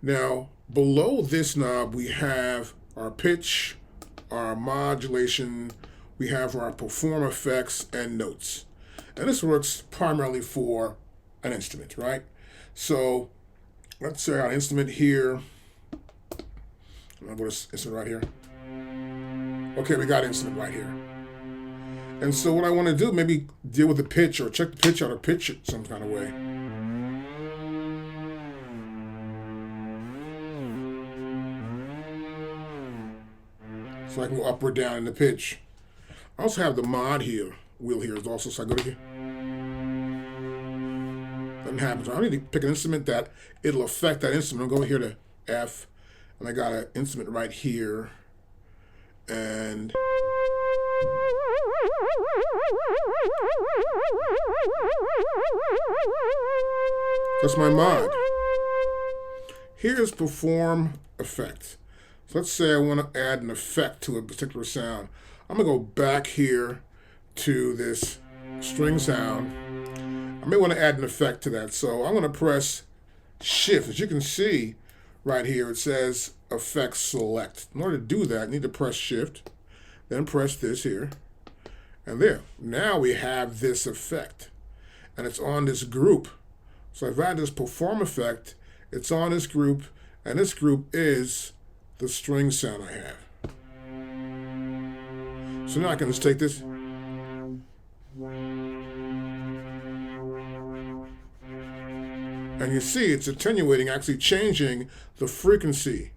Now, below this knob, we have our pitch, our modulation, we have our perform effects and notes. And this works primarily for an instrument, right? So let's say I got an instrument here. I'll go to this instrument right here. Okay, we got an instrument right here. And so what I want to do, maybe deal with the pitch or check the pitch out or pitch it some kind of way. So I can go up or down in the pitch. I also have the mod here, wheel here is also, so I go to here. Nothing happens. I need to pick an instrument that it'll affect that instrument. I'll go here to F, and I got an instrument right here. And that's my mod. Here's perform effect. So let's say I want to add an effect to a particular sound. I'm going to go back here to this string sound. I may want to add an effect to that. So I'm going to press shift. As you can see right here, it says effect select. In order to do that, I need to press shift, then press this here, and there. Now we have this effect, and it's on this group. So I've added this perform effect. It's on this group, and this group is the string sound I have. So now I can just take this and you see it's attenuating, actually changing the frequency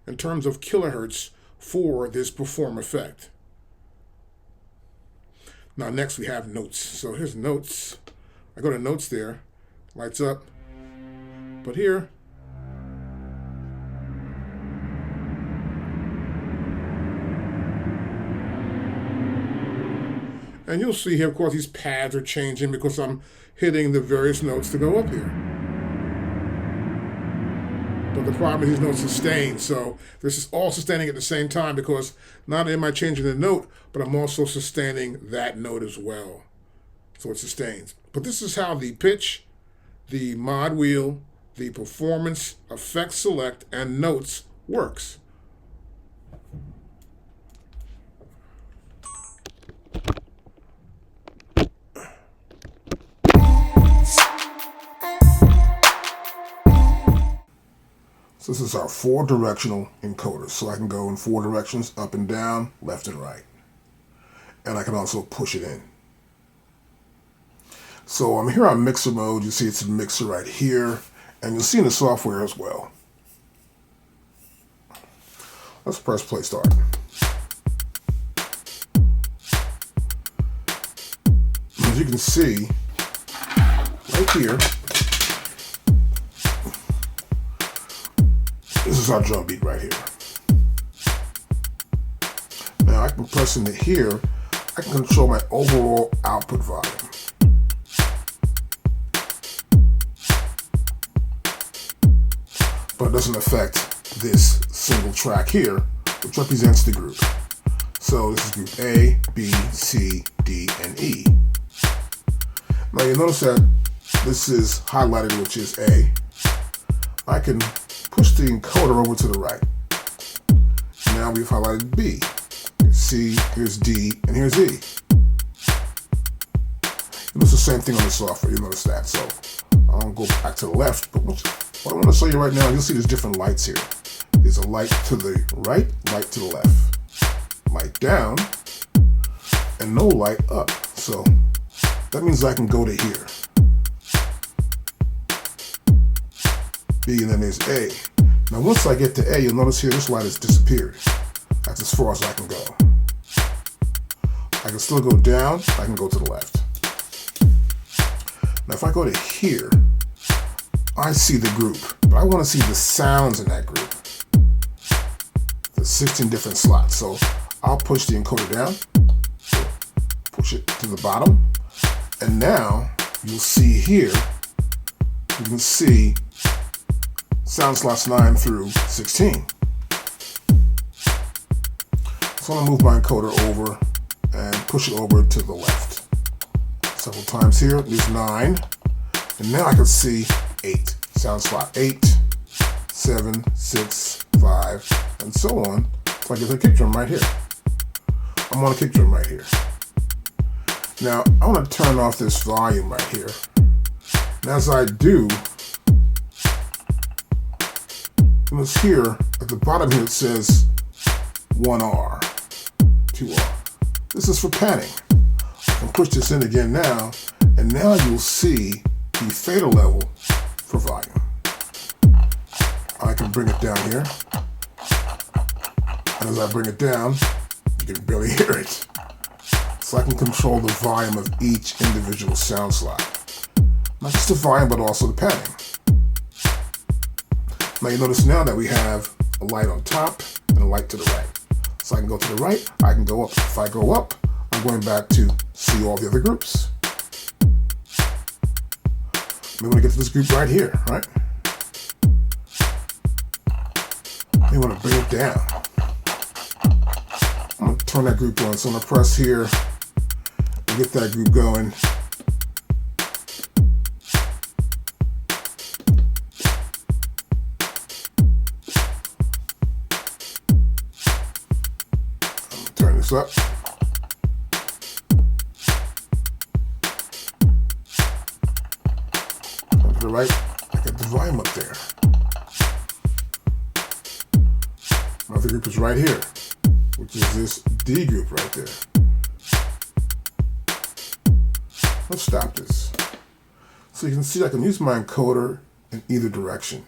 in terms of kilohertz for this perform effect. Now next we have notes. So here's notes. I go to notes there, lights up, but here and you'll see here, of course, these pads are changing because I'm hitting the various notes to go up here. But the problem is these notes sustain, so this is all sustaining at the same time because not only am I changing the note, but I'm also sustaining that note as well. So it sustains. But this is how the pitch, the mod wheel, the performance, effect select, and notes works. So this is our 4-directional encoder. So I can go in 4 directions, up and down, left and right. And I can also push it in. So I'm here on mixer mode. You see it's in mixer right here. And you'll see in the software as well. Let's press play start. As you can see, right here, this is our drum beat right here. Now I can press into here, I can control my overall output volume. But it doesn't affect this single track here, which represents the group. So this is group A, B, C, D, and E. Now you notice that this is highlighted, which is A. I can push the encoder over to the right. Now we've highlighted B. Here's C, here's D, and here's E. It's the same thing on the software, you notice that. So I'll go back to the left, but what I want to show you right now, you'll see there's different lights here. There's a light to the right, light to the left, light down, and no light up. So that means I can go to here. B, and then there's A. Now once I get to A, you'll notice here this light has disappeared. That's as far as I can go. I can still go down, I can go to the left. Now if I go to here, I see the group, but I want to see the sounds in that group. There's 16 different slots, so I'll push the encoder down, push it to the bottom, and now you'll see here, you can see sound slots 9 through 16. So I'm going to move my encoder over and push it over to the left. Several times here, there's 9, and now I can see 8. Sound slot 8, 7, 6, 5, and so on. So I get a kick drum right here. I'm on a kick drum right here. Now I want to turn off this volume right here. And as I do, notice here at the bottom here it says 1R, 2R. This is for panning. I can push this in again now, and now you'll see the fader level for volume. I can bring it down here, and as I bring it down, you can barely hear it. So I can control the volume of each individual sound slot. Not just the volume, but also the panning. Now you notice now that we have a light on top and a light to the right. So I can go to the right, I can go up. If I go up, I'm going back to see all the other groups. We want to get to this group right here, right? We want to bring it down. I'm going to turn that group on. So I'm going to press here and get that group going. I'm going to turn this up. To the right, I get the volume up there. My other group is right here, which is this D group right there. Let's stop this. So you can see I can use my encoder in either direction.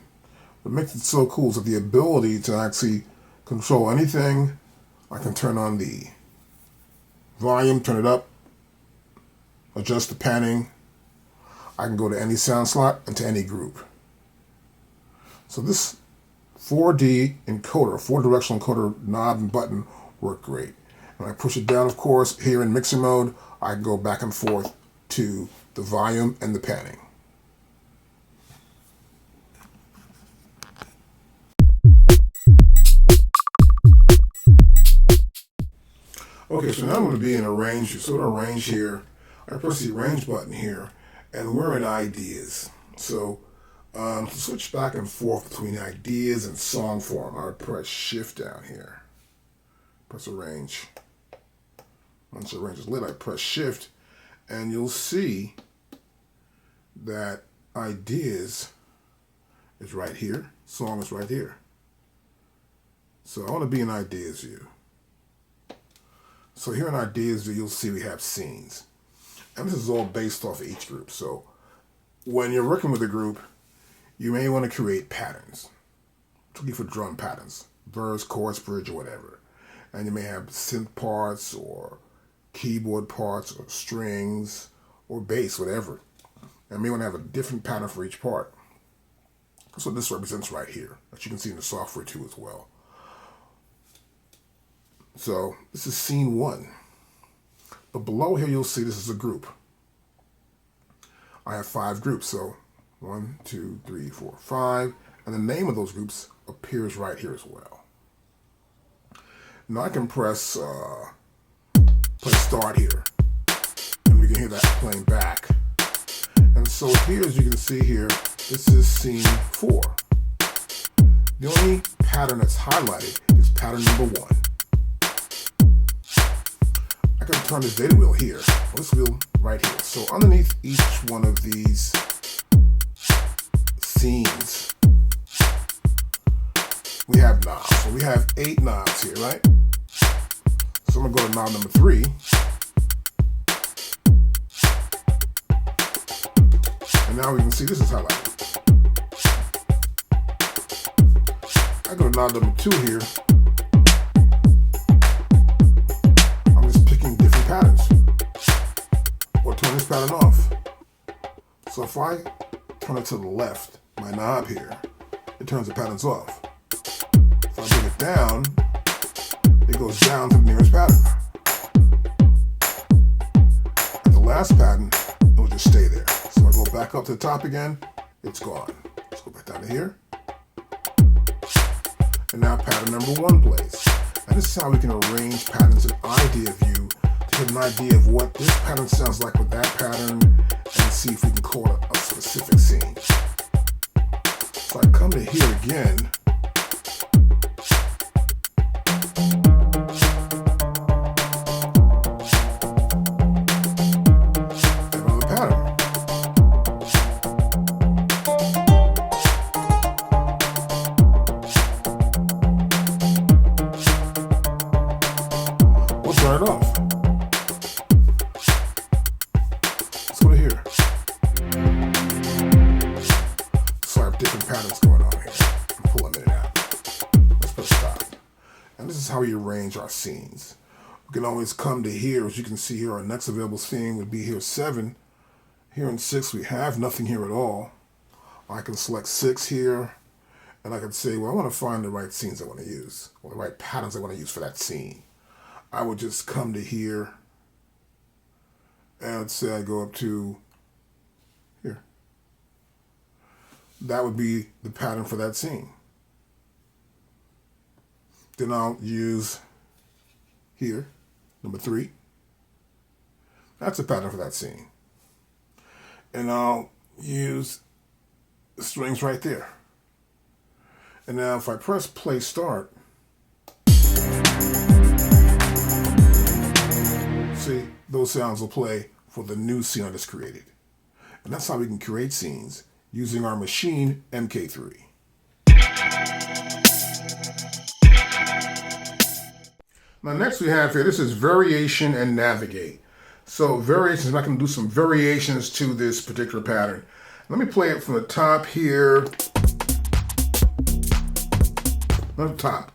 What makes it so cool is that the ability to actually control anything. I can turn on the volume, turn it up, adjust the panning. I can go to any sound slot and to any group. So this 4D encoder, 4-directional encoder knob and button work great. When I push it down, of course, here in mixer mode, I can go back and forth to the volume and the panning. Okay, so now I'm going to be in a range. So in a range here, I press the range button here, and we're in ideas. So to switch back and forth between ideas and song form, I would press shift down here. Press arrange. Once the range is lit, I press shift, and you'll see that ideas is right here. Song is right here. So I want to be in ideas view. So here in ideas view, you'll see we have scenes. And this is all based off of each group. So when you're working with a group, you may want to create patterns. Particularly for drum patterns. Verse, chorus, bridge, or whatever. And you may have synth parts or keyboard parts or strings or bass, whatever. And you may want to have a different pattern for each part. That's what this represents right here, that you can see in the software too as well. So this is scene 1. But below here you'll see this is a group. I have 5 groups, so 1, 2, 3, 4, 5. And the name of those groups appears right here as well. Now I can press play start here, and we can hear that playing back. And so here, as you can see here, this is scene 4. The only pattern that's highlighted is pattern number 1. I can turn this data wheel here, or this wheel right here. So underneath each one of these scenes, we have knobs. So we have 8 knobs here, right? So I'm gonna go to knob number 3. And now we can see this is highlighted. I go to knob number 2 here. I'm just picking different patterns. Or turn this pattern off. So if I turn it to the left, my knob here, it turns the patterns off. If I bring it down, it goes down to the nearest pattern. And the last pattern, it will just stay there. So I go back up to the top again, it's gone. Let's go back down to here. And now pattern number 1 plays. And this is how we can arrange patterns in idea view to get an idea of what this pattern sounds like with that pattern and see if we can call it a specific scene. So I come to here again. Turn it off. Let's go to here. So I have different patterns going on here. I'm pulling it out. Let's put stop. And this is how we arrange our scenes. We can always come to here. As you can see here, our next available scene would be here 7. Here in 6, we have nothing here at all. I can select 6 here. And I can say, well, I want to find the right scenes I want to use, or the right patterns I want to use for that scene. I would just come to here and say I go up to here. That would be the pattern for that scene. Then I'll use here, number 3. That's a pattern for that scene. And I'll use the strings right there. And now if I press play start, see, those sounds will play for the new scene I just created. And that's how we can create scenes using our Maschine MK3. Now next we have here, this is variation and navigate. So variations, I'm going to do some variations to this particular pattern. Let me play it from the top here. Not the top.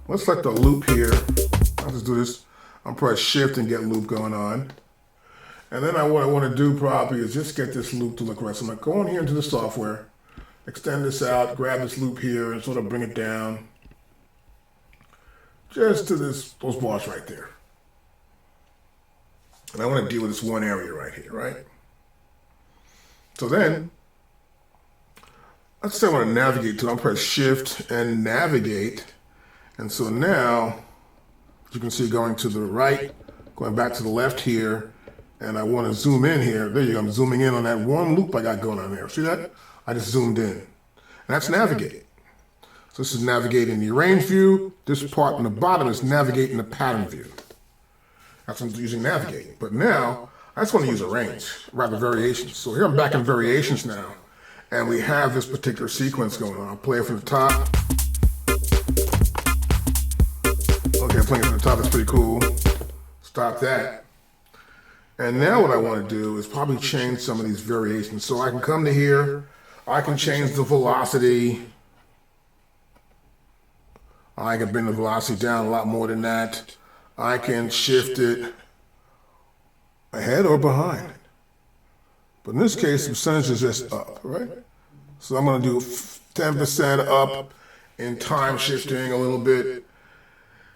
Let's select the loop here. I'll just do this. I'll press shift and get loop going on. And then what I want to do probably is just get this loop to look right. So I'm going to go in here into the software, extend this out, grab this loop here and sort of bring it down just to those bars right there. And I want to deal with this one area right here, right? So then, let's say I want to navigate to, I'll press shift and navigate. And so now, as you can see, going to the right, going back to the left here, and I want to zoom in here. There you go, I'm zooming in on that one loop I got going on there. See that? I just zoomed in. And that's navigate. So this is navigating the arrange view. This part on the bottom is navigating the pattern view. That's what I'm using navigating. But now, I just want to use a range, rather variations. So here I'm back in variations now, and we have this particular sequence going on. I'll play it from the top. Okay, playing it from the top is pretty cool. Stop that. And now what I want to do is probably change some of these variations. So I can come to here, I can change the velocity. I can bring the velocity down a lot more than that. I can shift it ahead or behind. But in this case, the percentage is just up, right? So I'm going to do 10% up in time shifting a little bit.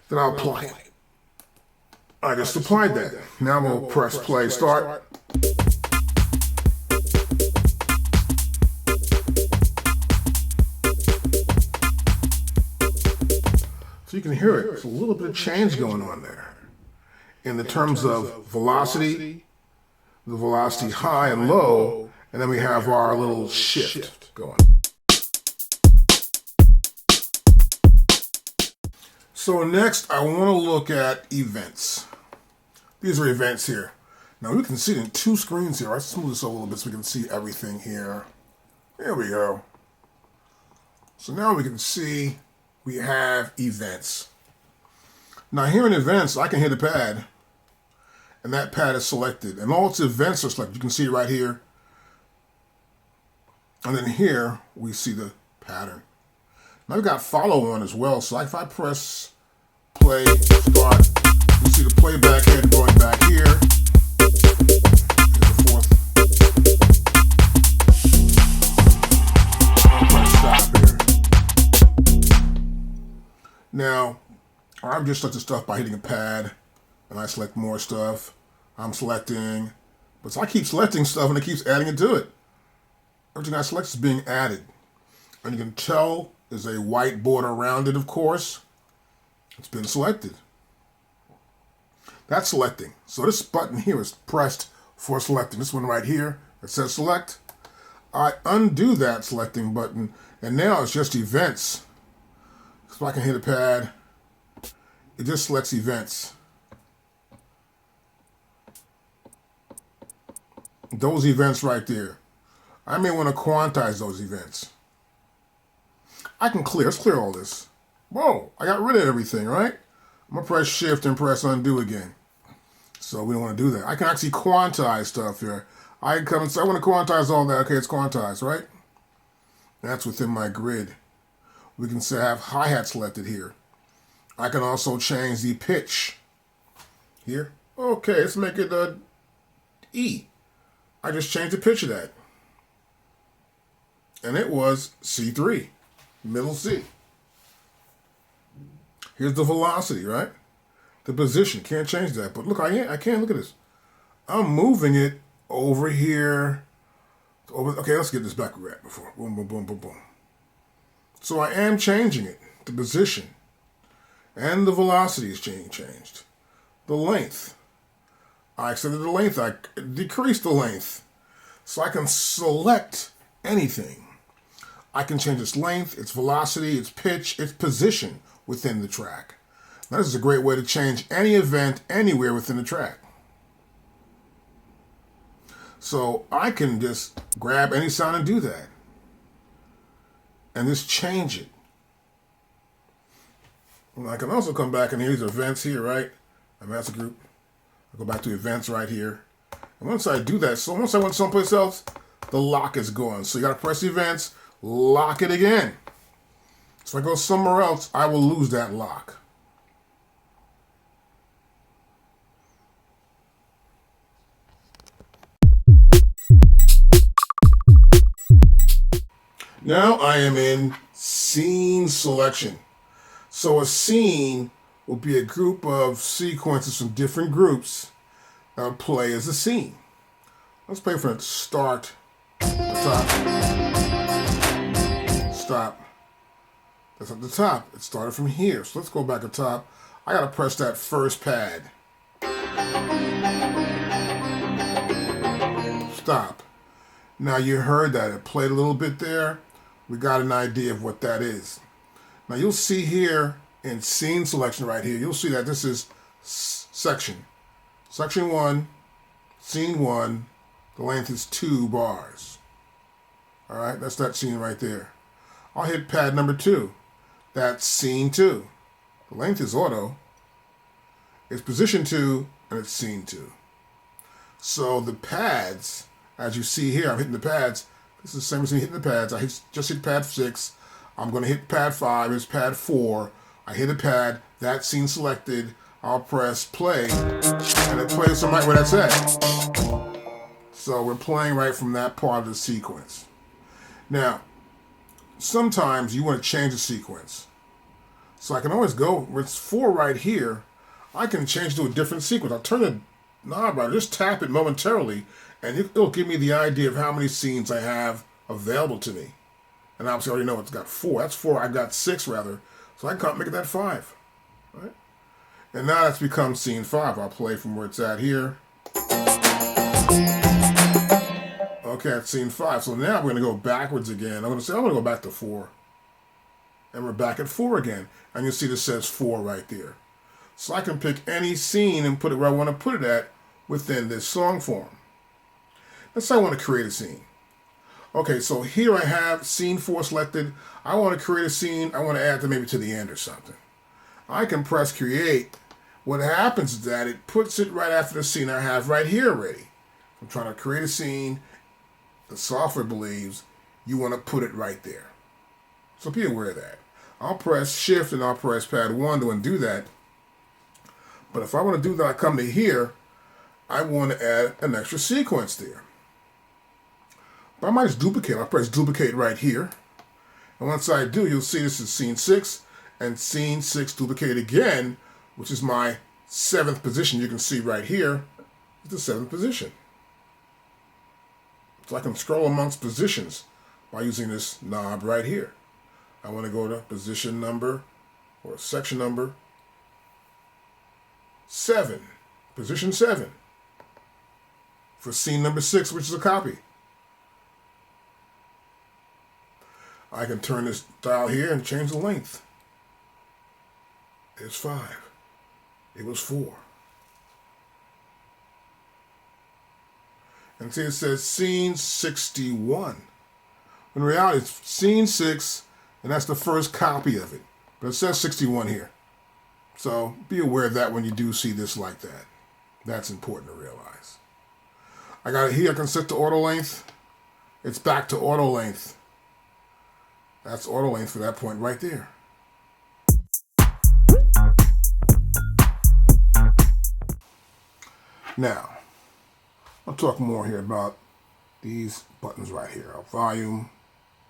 Then I'll apply it. I just applied that. Now I'm going to press play, start. So you can hear it. There's a little bit of change going on there. In the terms of velocity, the velocity high and low, and then we have our little shift going. So next, I want to look at events. These are events here. Now we can see it in two screens here. I'll smooth this a little bit so we can see everything here. There we go. So now we can see we have events. Now here in events, I can hit a pad, and that pad is selected, and all its events are selected. You can see it right here. And then here, we see the pattern. Now we've got follow on as well, so if I press play, start, you see the playback head going back here. Here's the fourth. I'll press stop here. Now, I'm just selecting stuff by hitting a pad, and I select more stuff. I'm selecting, but so I keep selecting stuff and it keeps adding it to it. Everything I select is being added. And you can tell there's a white border around it, of course. It's been selected. That's selecting. So this button here is pressed for selecting. This one right here that says select. I undo that selecting button, and now it's just events. So I can hit a pad. It just selects events. Those events right there. I may want to quantize those events. I can clear. Let's clear all this. Whoa, I got rid of everything, right? I'm going to press shift and press undo again. So we don't want to do that. I can actually quantize stuff here. I can come and say, I want to quantize all that. Okay, it's quantized, right? That's within my grid. We can say I have hi-hat selected here. I can also change the pitch here. Okay, let's make it E. I just changed the pitch of that. And it was C3, middle C. Here's the velocity, right? The position, can't change that. But look, I can, look at this. I'm moving it over here. Okay, let's get this back where we're at before. Boom, boom, boom, boom, boom. So I am changing it, the position. And the velocity is changed. The length. I extended the length, I decreased the length. So I can select anything. I can change its length, its velocity, its pitch, its position within the track. Now, this is a great way to change any event anywhere within the track. So I can just grab any sound and do that. And just change it. And I can also come back and here's events here, right? I'm as a group. I go back to events right here. And once I do that, so once I went someplace else, the lock is gone. So you got to press events, lock it again. So if I go somewhere else, I will lose that lock. Now I am in scene selection. So a scene will be a group of sequences from different groups that play as a scene. Let's play from start, the top, stop. That's at the top. It started from here. So let's go back to top. I got to press that first pad. Stop. Now you heard that. It played a little bit there. We got an idea of what that is. Now you'll see here in scene selection right here, you'll see that this is section. Section 1, Scene 1, the length is 2 bars. All right, that's that scene right there. I'll hit pad number 2. That's scene 2. The length is auto. It's position 2, and it's scene 2. So the pads, as you see here, I'm hitting the pads. This is the same as me hitting the pads. I just hit pad 6. I'm going to hit pad 5. It's pad 4. I hit a pad. That scene selected. I'll press play, and it plays from right where that's at. So we're playing right from that part of the sequence. Now, sometimes you want to change the sequence. So I can always go, with 4 right here, I can change to a different sequence. I'll turn the knob right, just tap it momentarily, and it'll give me the idea of how many scenes I have available to me. And obviously I already know it's got 4. That's 4. I've got 6 rather. So I can make it that 5. Right? And now that's become scene 5. I'll play from where it's at here. Okay, that's scene 5. So now we're going to go backwards again. I'm going to go back to 4. And we're back at 4 again. And you'll see this says 4 right there. So I can pick any scene and put it where I want to put it at within this song form. Let's say I want to create a scene. Okay, so here I have scene 4 selected. I want to create a scene. I want to add them maybe to the end or something. I can press create. What happens is that it puts it right after the scene I have right here already. I'm trying to create a scene. The software believes you want to put it right there. So be aware of that. I'll press shift and I'll press pad 1 to undo that. But if I want to do that, I come to here, I want to add an extra sequence there. But I might just duplicate. I'll press duplicate right here. And once I do, you'll see this is scene 6, and scene 6 duplicate again, which is my 7th position. You can see right here is the 7th position. So I can scroll amongst positions by using this knob right here. I want to go to position number or section number 7, position 7, for scene number 6, which is a copy. I can turn this dial here and change the length. It's 5. It was 4. And see, it says scene 61. In reality, it's scene 6, and that's the first copy of it. But it says 61 here. So be aware of that when you do see this like that. That's important to realize. I got it here. I can set to auto length. It's back to auto length. That's auto length for that point right there. Now, I'll talk more here about these buttons right here. Our volume,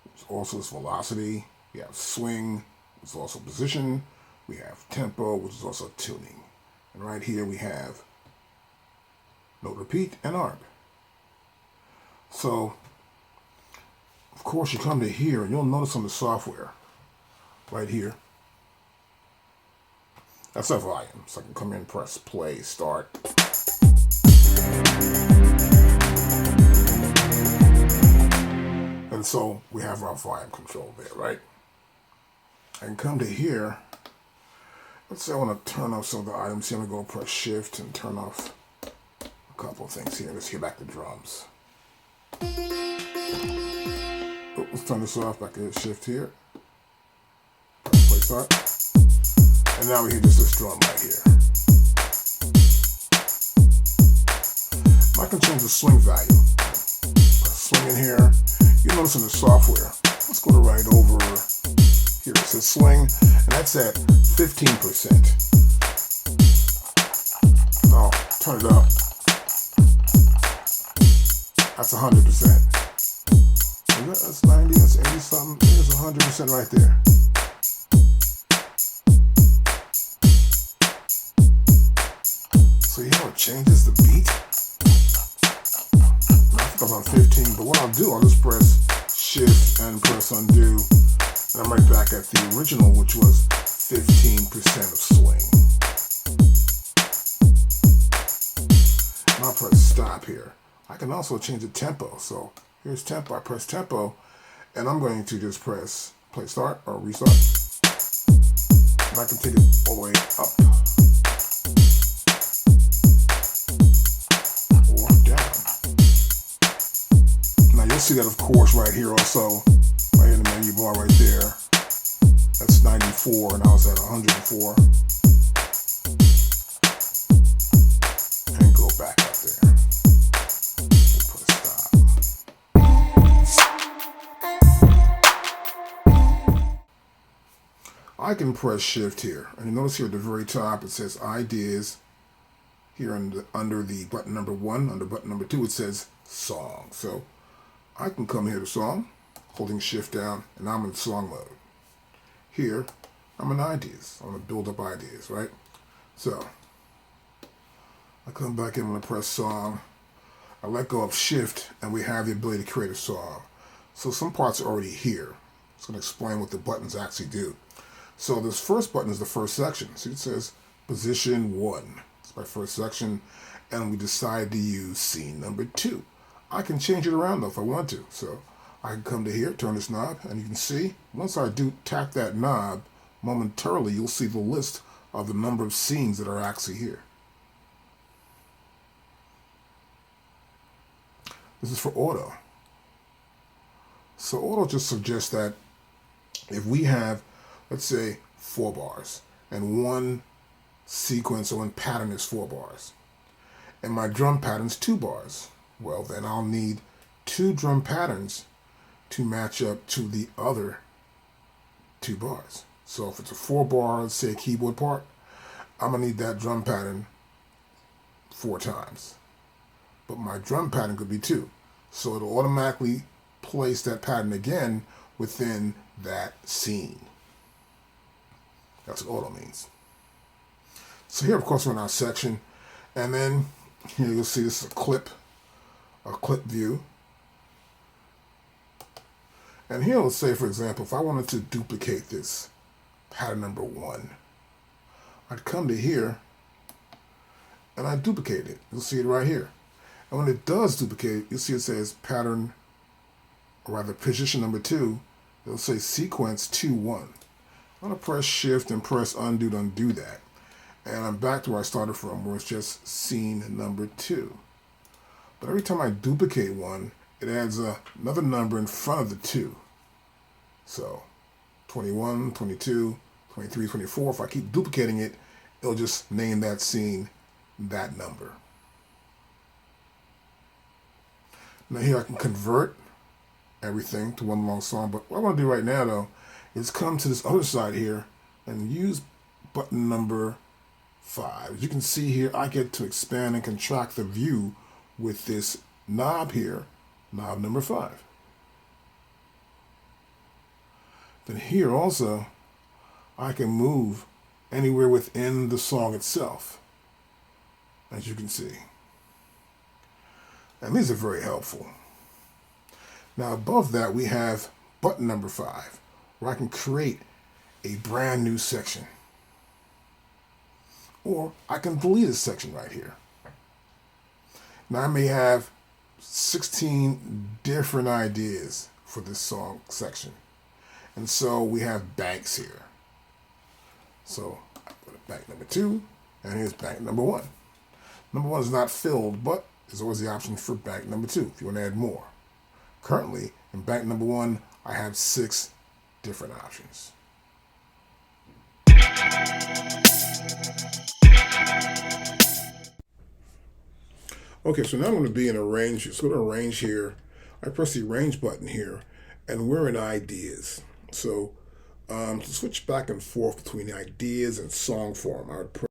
there's also this velocity. We have swing, there's also position. We have tempo, which is also tuning. And right here we have note repeat and ARP. So, of course, you come to here and you'll notice on the software right here. That's our volume. So I can come in, press play, start. And so we have our volume control there, right? I can come to here. Let's say I want to turn off some of the items here. I'm going to go press shift and turn off a couple of things here. Let's hear back the drums. Let's turn this off. Back to hit shift here. Press play start. And now we hear just this drum right here. I can change the swing value. Press swing in here. You notice in the software. Let's go to right over here. It says swing, and that's at 15%. Oh, turn it up. That's 100%. That's 90, that's 80 something. There's 100% right there. So you know it changes the beat? I think I was on 15, but what I'll do, I'll just press shift and press undo. And I'm right back at the original, which was 15% of swing. And I'll press stop here. I can also change the tempo. So here's tempo. I press tempo, and I'm going to just press play start or restart. And I can take it all the way up or down. see that, of course, right here also, right in the menu bar right there. That's 94, and I was at 104. And go back up there. We'll put a stop. I can press shift here, and you notice here at the very top it says ideas. Here under the button number 1, under button number 2, it says song. So I can come here to song, holding shift down, and I'm in song mode. Here, I'm in ideas. I'm going to build up ideas, right? So I come back in, I'm going to press song. I let go of shift, and we have the ability to create a song. So some parts are already here. It's going to explain what the buttons actually do. So this first button is the first section. See, it says position 1. It's my first section, and we decide to use scene number 2. I can change it around though if I want to. So I can come to here, turn this knob, and you can see once I do tap that knob, momentarily you'll see the list of the number of scenes that are actually here. This is for auto. So auto just suggests that if we have, let's say, 4 bars, and one sequence or one pattern is 4 bars, and my drum pattern's 2 bars, well then I'll need 2 drum patterns to match up to the other 2 bars. So if it's a 4 bar, let's say, keyboard part, I'm gonna need that drum pattern 4 times. But my drum pattern could be 2. So it'll automatically place that pattern again within that scene. That's what auto means. So here, of course, we're in our section. And then here you'll see this is a clip view. And here, let's say, for example, if I wanted to duplicate this pattern number 1, I'd come to here and I duplicate it. You'll see it right here. And when it does duplicate, you'll see it says pattern, or rather position number 2. It'll say sequence 2-1. I'm going to press shift and press undo to undo that. And I'm back to where I started from, where it's just scene number 2. But every time I duplicate one, it adds another number in front of the 2. So 21, 22, 23, 24. If I keep duplicating it, it'll just name that scene that number. Now here I can convert everything to one long song, but what I want to do right now though is come to this other side here and use button number 5. As you can see here, I get to expand and contract the view with this knob here, knob number 5. Then here also, I can move anywhere within the song itself, as you can see. And these are very helpful. Now above that, we have button number 5, where I can create a brand new section. Or I can delete a section right here. Now I may have 16 different ideas for this song section. And so we have banks here. So I go to bank number 2, and here's bank number 1. Number 1 is not filled, but there's always the option for bank number 2 if you want to add more. Currently, in bank number 1, I have 6 different options. Okay, so now I'm going to be in arrange. So go to arrange here. I press the arrange button here, and we're in ideas. So to switch back and forth between ideas and song form, I would press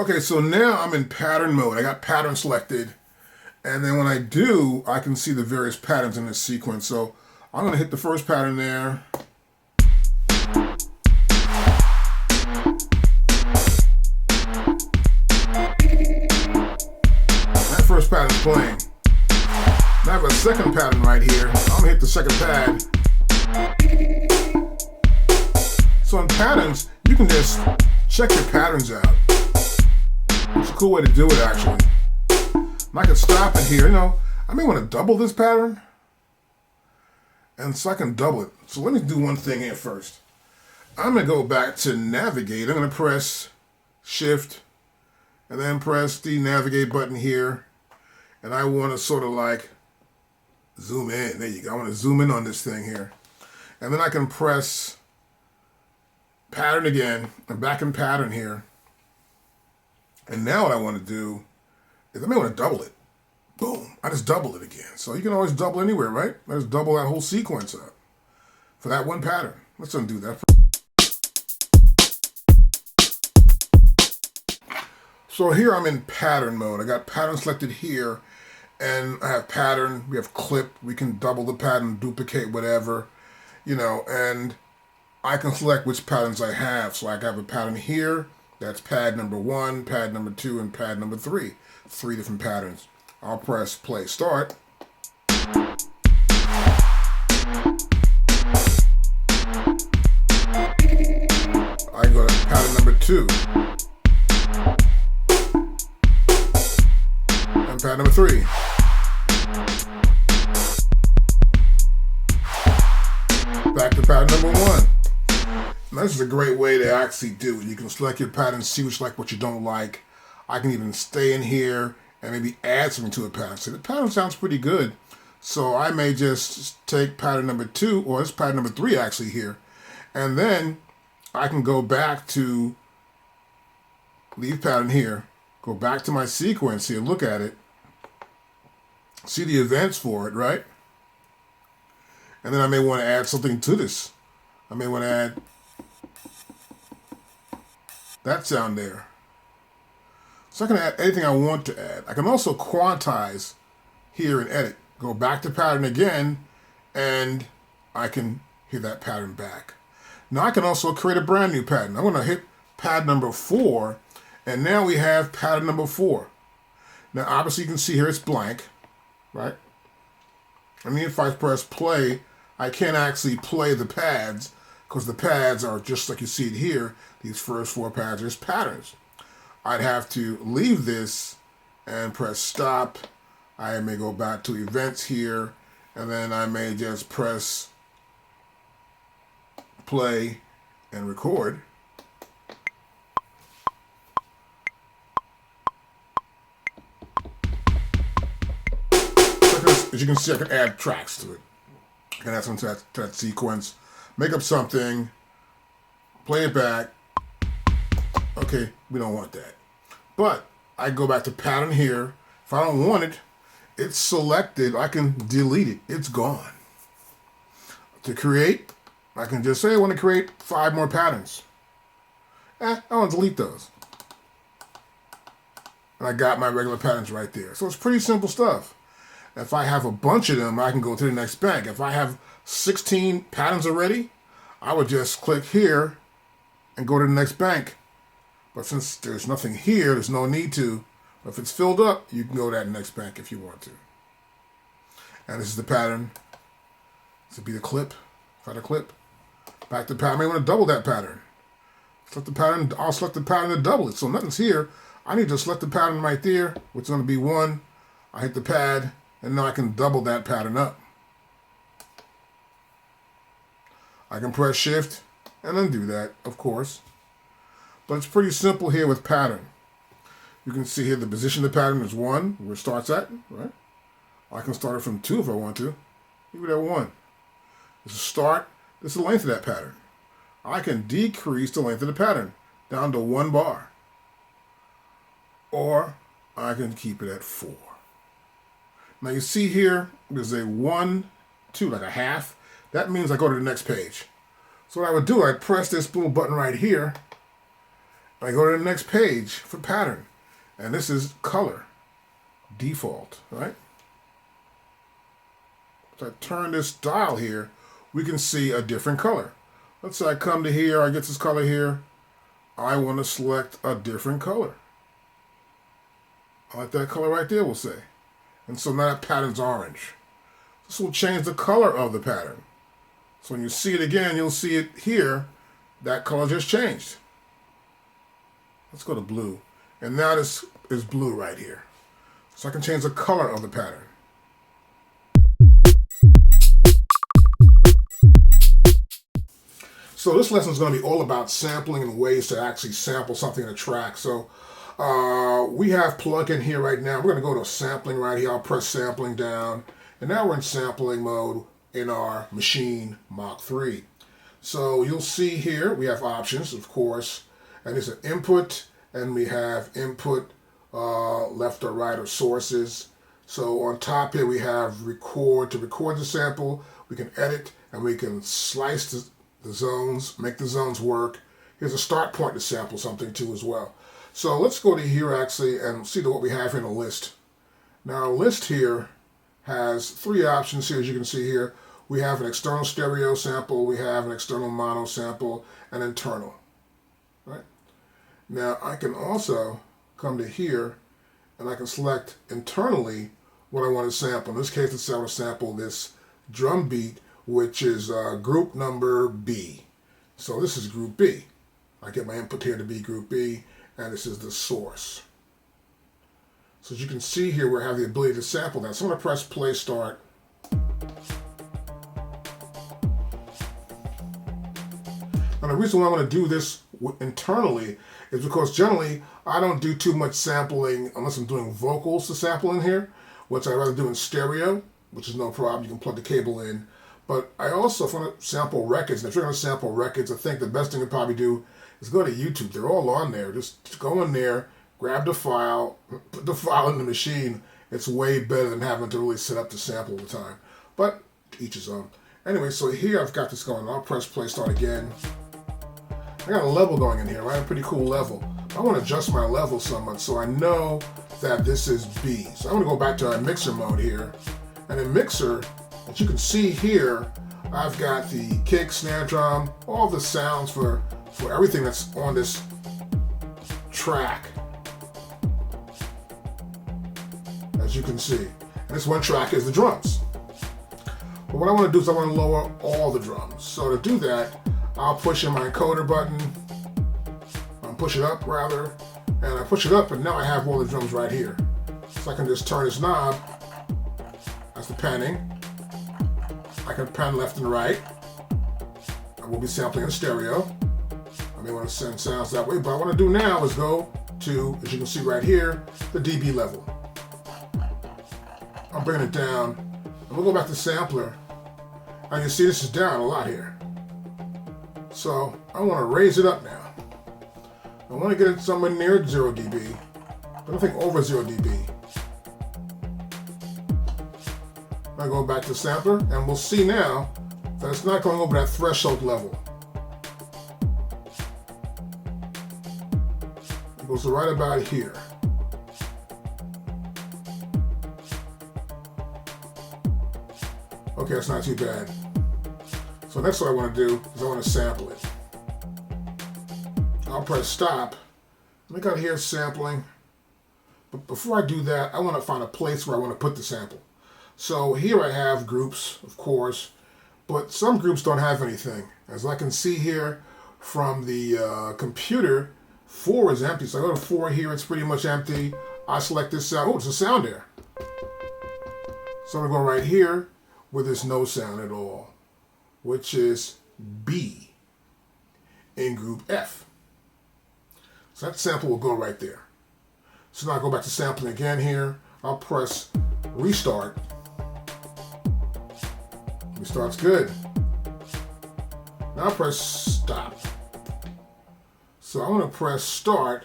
Okay, so now I'm in pattern mode. I got pattern selected. And then when I do, I can see the various patterns in this sequence. So I'm going to hit the first pattern there. That first pattern's playing. Now I have a second pattern right here. I'm going to hit the second pad. So in patterns, you can just check your patterns out. It's a cool way to do it, actually. And I can stop it here. You know, I may want to double this pattern. And so I can double it. So let me do one thing here first. I'm going to go back to navigate. I'm going to press Shift and then press the navigate button here. And I want to sort of like zoom in. There you go. I want to zoom in on this thing here. And then I can press pattern again. I'm back in pattern here. And now what I want to do is I may want to double it. Boom. I just doubled it again. So you can always double anywhere, right? I just double that whole sequence up for that one pattern. Let's undo that. So here I'm in pattern mode. I got pattern selected here, and I have pattern, we have clip, we can double the pattern, duplicate, whatever, you know, and I can select which patterns I have. So I have a pattern here, that's pad number 1, pad number 2, and pad number 3. 3 different patterns. I'll press play start. I go to pattern number 2. And pattern number 3. Back to pattern number 1. Now, this is a great way to actually do it. You can select your pattern, see what you like, what you don't like. I can even stay in here and maybe add something to a pattern. See, the pattern sounds pretty good. So I may just take pattern number 2, or it's pattern number 3 actually here. And then I can go back to leave pattern here, go back to my sequence here, look at it, see the events for it, right? And then I may want to add something to this. I may want to add that sound there. So I can add anything I want to add. I can also quantize here and edit. Go back to pattern again, and I can hit that pattern back. Now I can also create a brand new pattern. I'm going to hit pad number 4, and now we have pattern number 4. Now obviously you can see here it's blank, right? I mean, if I press play, I can't actually play the pads because the pads are just like you see it here. These first 4 pads are patterns. I'd have to leave this and press stop. I may go back to events here, and then I may just press play and record. As you can see, I can add tracks to it. I can add something to that sequence, make up something, play it back. Okay, we don't want that. But I go back to pattern here. If I don't want it, it's selected. I can delete it. It's gone. To create, I can just say I want to create 5 more patterns. I want to delete those. And I got my regular patterns right there. So it's pretty simple stuff. If I have a bunch of them, I can go to the next bank. If I have 16 patterns already, I would just click here and go to the next bank. But since there's nothing here, there's no need to. But if it's filled up, you can go to that next bank if you want to. And this is the pattern. This would be the clip. If I had a clip. Back to pattern. I may want to double that pattern. Select the pattern. I'll select the pattern to double it. So nothing's here. I need to select the pattern right there, which is going to be 1. I hit the pad, and now I can double that pattern up. I can press shift and undo that, of course. But it's pretty simple here with pattern. You can see here the position of the pattern is 1, where it starts at, right? I can start it from 2 if I want to. Leave it at 1. This is start. This is the length of that pattern. I can decrease the length of the pattern down to 1 bar. Or I can keep it at 4. Now you see here, there's a 1, 2, like a half. That means I go to the next page. So what I would do, I'd press this little button right here, I go to the next page for pattern, and this is color, default, right? If I turn this dial here, we can see a different color. Let's say I come to here, I get this color here. I want to select a different color. I like that color right there, we'll say. And so now that pattern's orange. This will change the color of the pattern. So when you see it again, you'll see it here. That color just changed. Let's go to blue. And now this is blue right here. So I can change the color of the pattern. So this lesson is going to be all about sampling and ways to actually sample something in a track. So we have plugin here right now. We're going to go to sampling right here. I'll press sampling down. And now we're in sampling mode in our Maschine MK3. So you'll see here we have options, of course. And there's an input, and we have input left or right or sources. So on top here we have record. To record the sample, we can edit and we can slice the zones, make the zones work. Here's a start point to sample something too as well. So let's go to here actually and see what we have in a list. Now our list here has three options here, as you can see here. We have an external stereo sample, we have an external mono sample, and internal. Right? Now I can also come to here and I can select internally what I want to sample. In this case, let's say I want to sample this drum beat, which is group number B. So this is group B. I get my input here to be group B, and this is the source. So as you can see here, we have the ability to sample that. So I'm going to press play start. And the reason why I want to do this internally is because generally I don't do too much sampling unless I'm doing vocals to sample in here, which I'd rather do in stereo, which is no problem. You can plug the cable in. But I also, if I want to sample records, and if you're going to sample records, I think the best thing to probably do is go to YouTube. They're all on there. Just go in there, grab the file, put the file in the machine. It's way better than having to really set up the sample all the time. But each his own. Anyway, so here I've got this going. I'll press play start again. I got a level going in here, right? A pretty cool level. I want to adjust my level somewhat so I know that this is B. So I'm going to go back to our mixer mode here. And in mixer, as you can see here, I've got the kick, snare drum, all the sounds for everything that's on this track. As you can see. And this one track is the drums. But what I want to do is I want to lower all the drums. So to do that, I'll push in my encoder button. I'll push it up rather. And I push it up and now I have all the drums right here. So I can just turn this knob. That's the panning. I can pan left and right. I will be sampling in stereo. I may want to send sounds that way, but what I want to do now is go to, as you can see right here, the dB level. I'm bringing it down. And we'll go back to sampler. And you see this is down a lot here. So I want to raise it up now. I want to get it somewhere near 0 dB, but I think over 0 dB. I go back to sampler, and we'll see now that it's not going over that threshold level. It goes right about here. Okay, that's not too bad. So next what I want to do is I want to sample it. I'll press stop. Look out here, sampling. But before I do that, I want to find a place where I want to put the sample. So here I have groups, of course, but some groups don't have anything. As I can see here from the computer, 4 is empty. So I go to 4 here, it's pretty much empty. I select this sound. Oh, it's a sound there. So I'm going to go right here where there's no sound at all, which is B in group F. So that sample will go right there. So now I go back to sampling again here. I'll press restart. Restart's good. Now I press stop. So I'm going to press start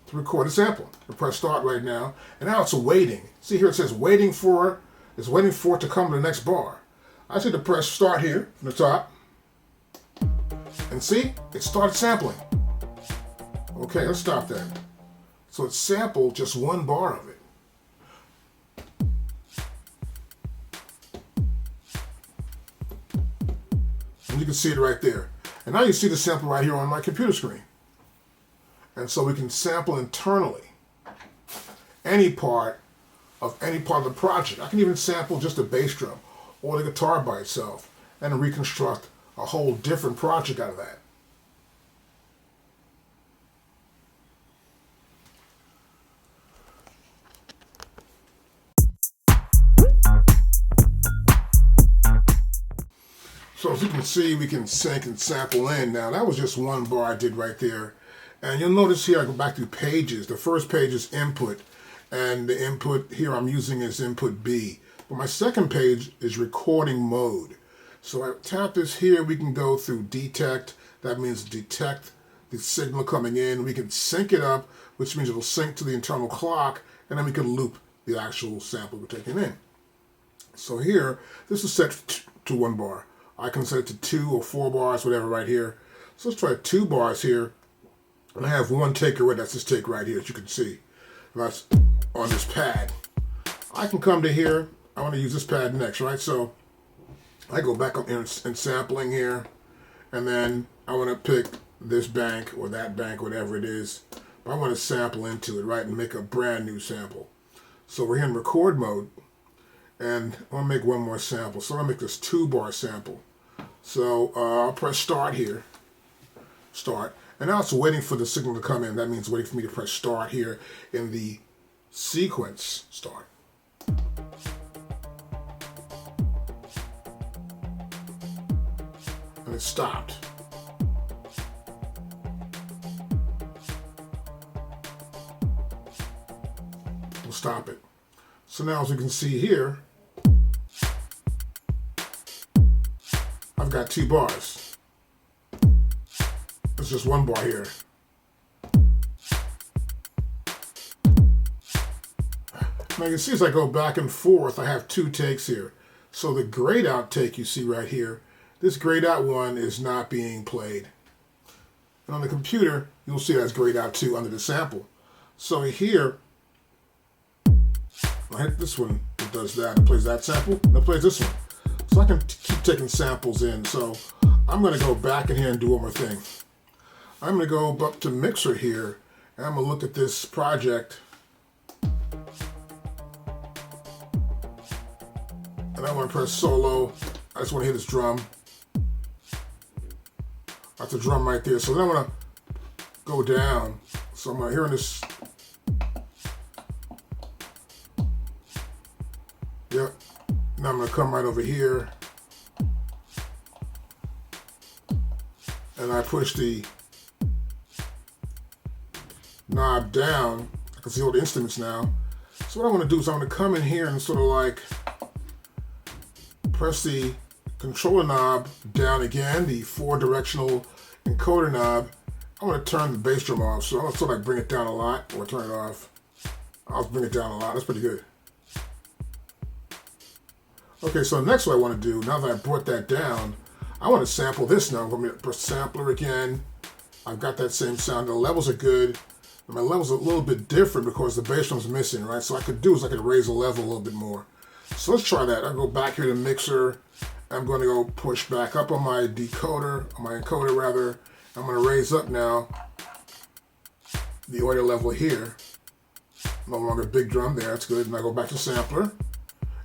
to record a sample. I press start right now, and now it's waiting. See here it says waiting for, it's waiting for it to come to the next bar. I just need to press start here from the top, and see, it started sampling. Okay, let's stop that. So it sampled just one bar of it. And you can see it right there. And now you see the sample right here on my computer screen. And so we can sample internally any part of the project. I can even sample just a bass drum or the guitar by itself and reconstruct a whole different project out of that. So as you can see, we can sync and sample in. Now that was just one bar I did right there. And you'll notice here I go back to pages. The first page is input, and the input here I'm using is input B. But my second page is recording mode. So I tap this here, we can go through detect. That means detect the signal coming in. We can sync it up, which means it'll sync to the internal clock, and then we can loop the actual sample we're taking in. So here, this is set to one bar. I can set it to 2 or 4 bars, whatever, right here. So let's try 2 bars here. And I have one take already. That's this take right here, as you can see. That's on this pad. I can come to here. I want to use this pad next, right? So I go back up here and sampling here. And then I want to pick this bank or that bank, whatever it is. But I want to sample into it, right, and make a brand new sample. So we're here in record mode. And I want to make one more sample. So I'm going to make this 2-bar sample. So I'll press start here. Start. And now it's waiting for the signal to come in. That means waiting for me to press start here in the sequence start. And it stopped. We'll stop it. So now as you can see here, I've got 2 bars. It's just 1 bar here. Now you can see as I go back and forth, I have 2 takes here. So the grayed out take you see right here, this grayed out one is not being played. And on the computer, you'll see that's grayed out too under the sample. So here, I hit this one, it does that, it plays that sample, and it plays this one. So I can keep taking samples in. So I'm going to go back in here and do one more thing. I'm going to go up to Mixer here, and I'm going to look at this project. And I want to press solo. I just want to hit this drum. That's a drum right there. So then I want to go down. So I'm hearing this. Yep. Now I'm going to come right over here. And I push the knob down. I can see all the instruments now. So what I want to do is I want to come in here and sort of like press the controller knob down again, the 4-directional encoder knob. I want to turn the bass drum off. So I'm going to sort of like bring it down a lot or turn it off. I'll bring it down a lot. That's pretty good. Okay, so next what I want to do, now that I brought that down, I want to sample this now. I'm going to press sampler again. I've got that same sound. The levels are good. And my levels are a little bit different because the bass drum's missing, right? So what I could do is I could raise the level a little bit more. So let's try that. I'll go back here to Mixer. I'm going to go push back up on my decoder, on my encoder rather. I'm going to raise up now the audio level here. No longer big drum there. That's good. And I go back to sampler.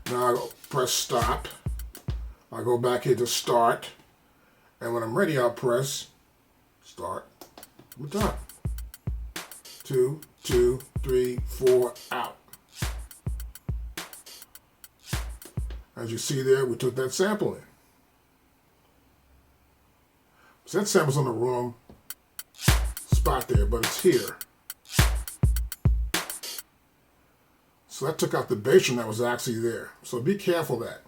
Now I press stop. I go back here to start. And when I'm ready, I'll press start. We're done. 2, 2, 3, 4, out. As you see there, we took that sample in. So that sample's on the wrong spot there, but it's here. So that took out the bass drum that was actually there. So be careful of that.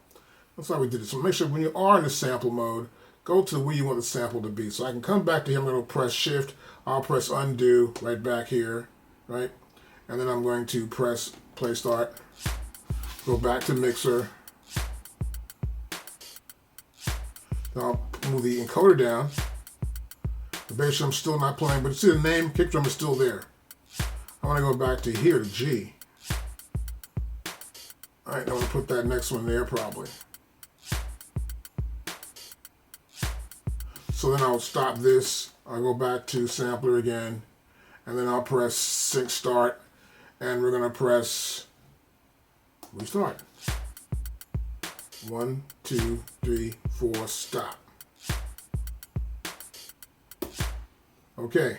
That's how we did it. So make sure when you are in the sample mode, go to where you want the sample to be. So I can come back to here, I'm going to press shift, I'll press undo right back here, right? And then I'm going to press play start, go back to Mixer. Now I'll move the encoder down. The bass drum's still not playing, but you see the name, kick drum is still there. I want to go back to here to G. All right, I want to put that next one there probably. So then I'll stop this. I'll go back to sampler again, and then I'll press sync start, and we're going to press restart. 1, 2, 3, 4, stop. Okay.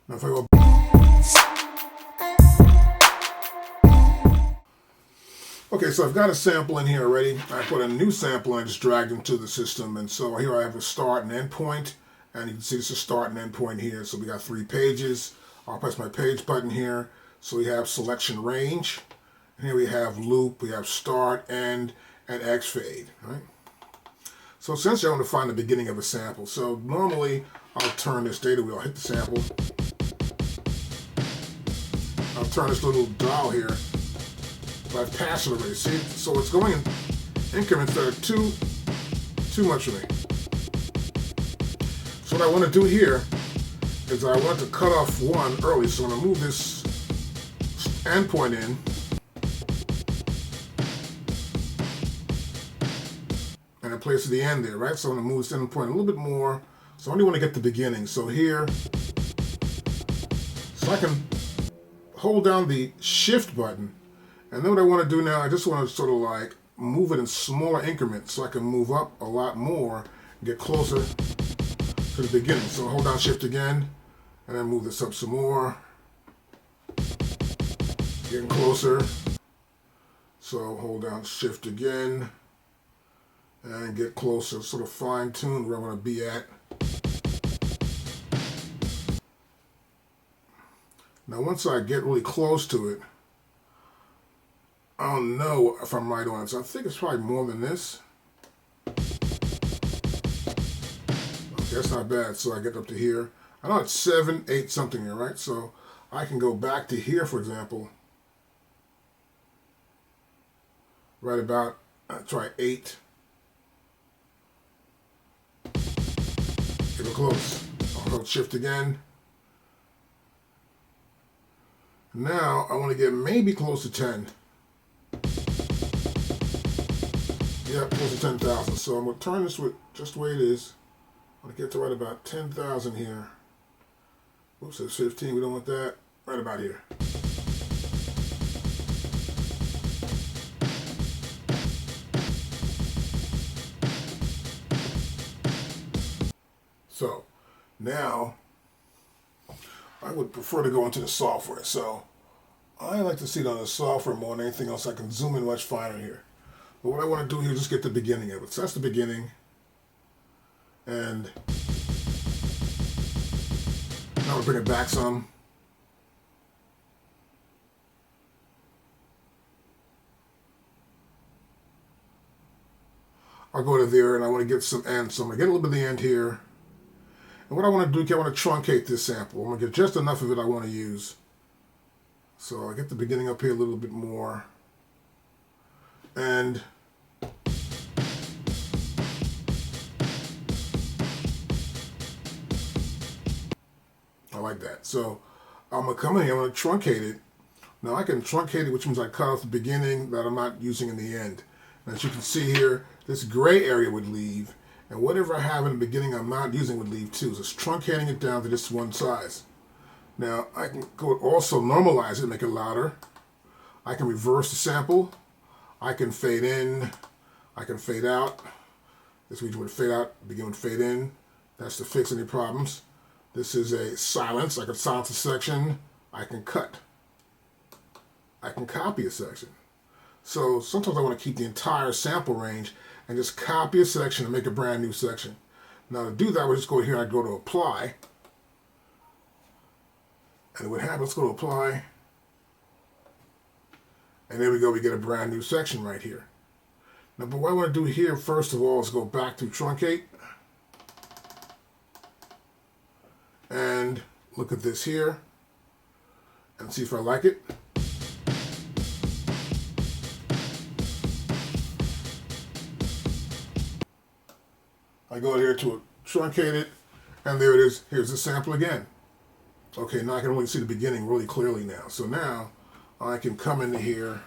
Now if I go okay, so I've got a sample in here already. I put a new sample and I just dragged them to the system. And so here I have a start and end point. And you can see it's a start and end point here. So we got 3 pages. I'll press my page button here. So we have selection range. And here we have loop, we have start, end, and X fade. Right? So essentially I want to find the beginning of a sample. So normally I'll turn this data wheel, hit the sample. I'll turn this little dial here. But I've passed it already, see? So it's going in increments that are too much for me. So what I want to do here is I want to cut off one early. So I'm going to move this endpoint in. And I place the end there, right? So I'm going to move this endpoint a little bit more. So I only want to get the beginning. So here, so I can hold down the shift button. And then what I want to do now, I just want to sort of like move it in smaller increments so I can move up a lot more and get closer to the beginning. So hold down shift again, and then move this up some more. Getting closer. So hold down shift again, and get closer, sort of fine tune where I want to be at. Now once I get really close to it, I don't know if I'm right on it, so I think it's probably more than this. Okay, that's not bad. So I get up to here. I know it's 7, 8 something here, right? So I can go back to here, for example. Right about, try 8. Get it close. I'll hold shift again. Now I want to get maybe close to 10. Yeah, close to 10,000. So I'm going to turn this with just the way it is. I'm going to get to right about 10,000 here. Oops, it's 15. We don't want that. Right about here. So now I would prefer to go into the software. So I like to see it on the software more than anything else. I can zoom in much finer here. But what I want to do here is just get the beginning of it. So that's the beginning. And now we'll bring it back some. I'll go to there and I want to get some end. So I'm going to get a little bit of the end here. And what I want to do, I want to truncate this sample. I'm going to get just enough of it I want to use. So I get the beginning up here a little bit more. And I like that. So I'm going to come in here, I'm going to truncate it. Now I can truncate it, which means I cut off the beginning that I'm not using in the end. And as you can see here, this gray area would leave. And whatever I have in the beginning I'm not using would leave too. So it's truncating it down to this one size. Now I can go also normalize it, make it louder. I can reverse the sample. I can fade in. I can fade out. This region would fade out, begin with fade in. That's to fix any problems. This is a silence. I can silence a section. I can cut. I can copy a section. So sometimes I want to keep the entire sample range and just copy a section and make a brand new section. Now to do that, we'll just go here and I go to apply. And what happens, let's go to apply. And there we go, we get a brand new section right here. Now, but what I want to do here, first of all, is go back to truncate. And look at this here. And see if I like it. I go here to truncate it, and there it is. Here's the sample again. Okay, now I can only see the beginning really clearly now. So now I can come into here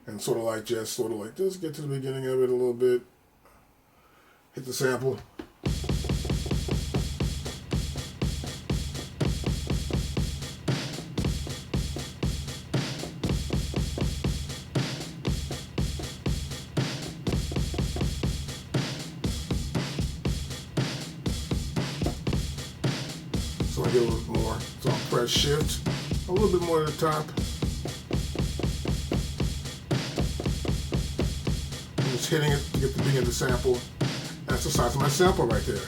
and sort of like just get to the beginning of it a little bit. Hit the sample. So I get a little bit more. So I'll press shift a little bit more to the top. I'm just hitting it to get the beginning of the sample. That's the size of my sample right there.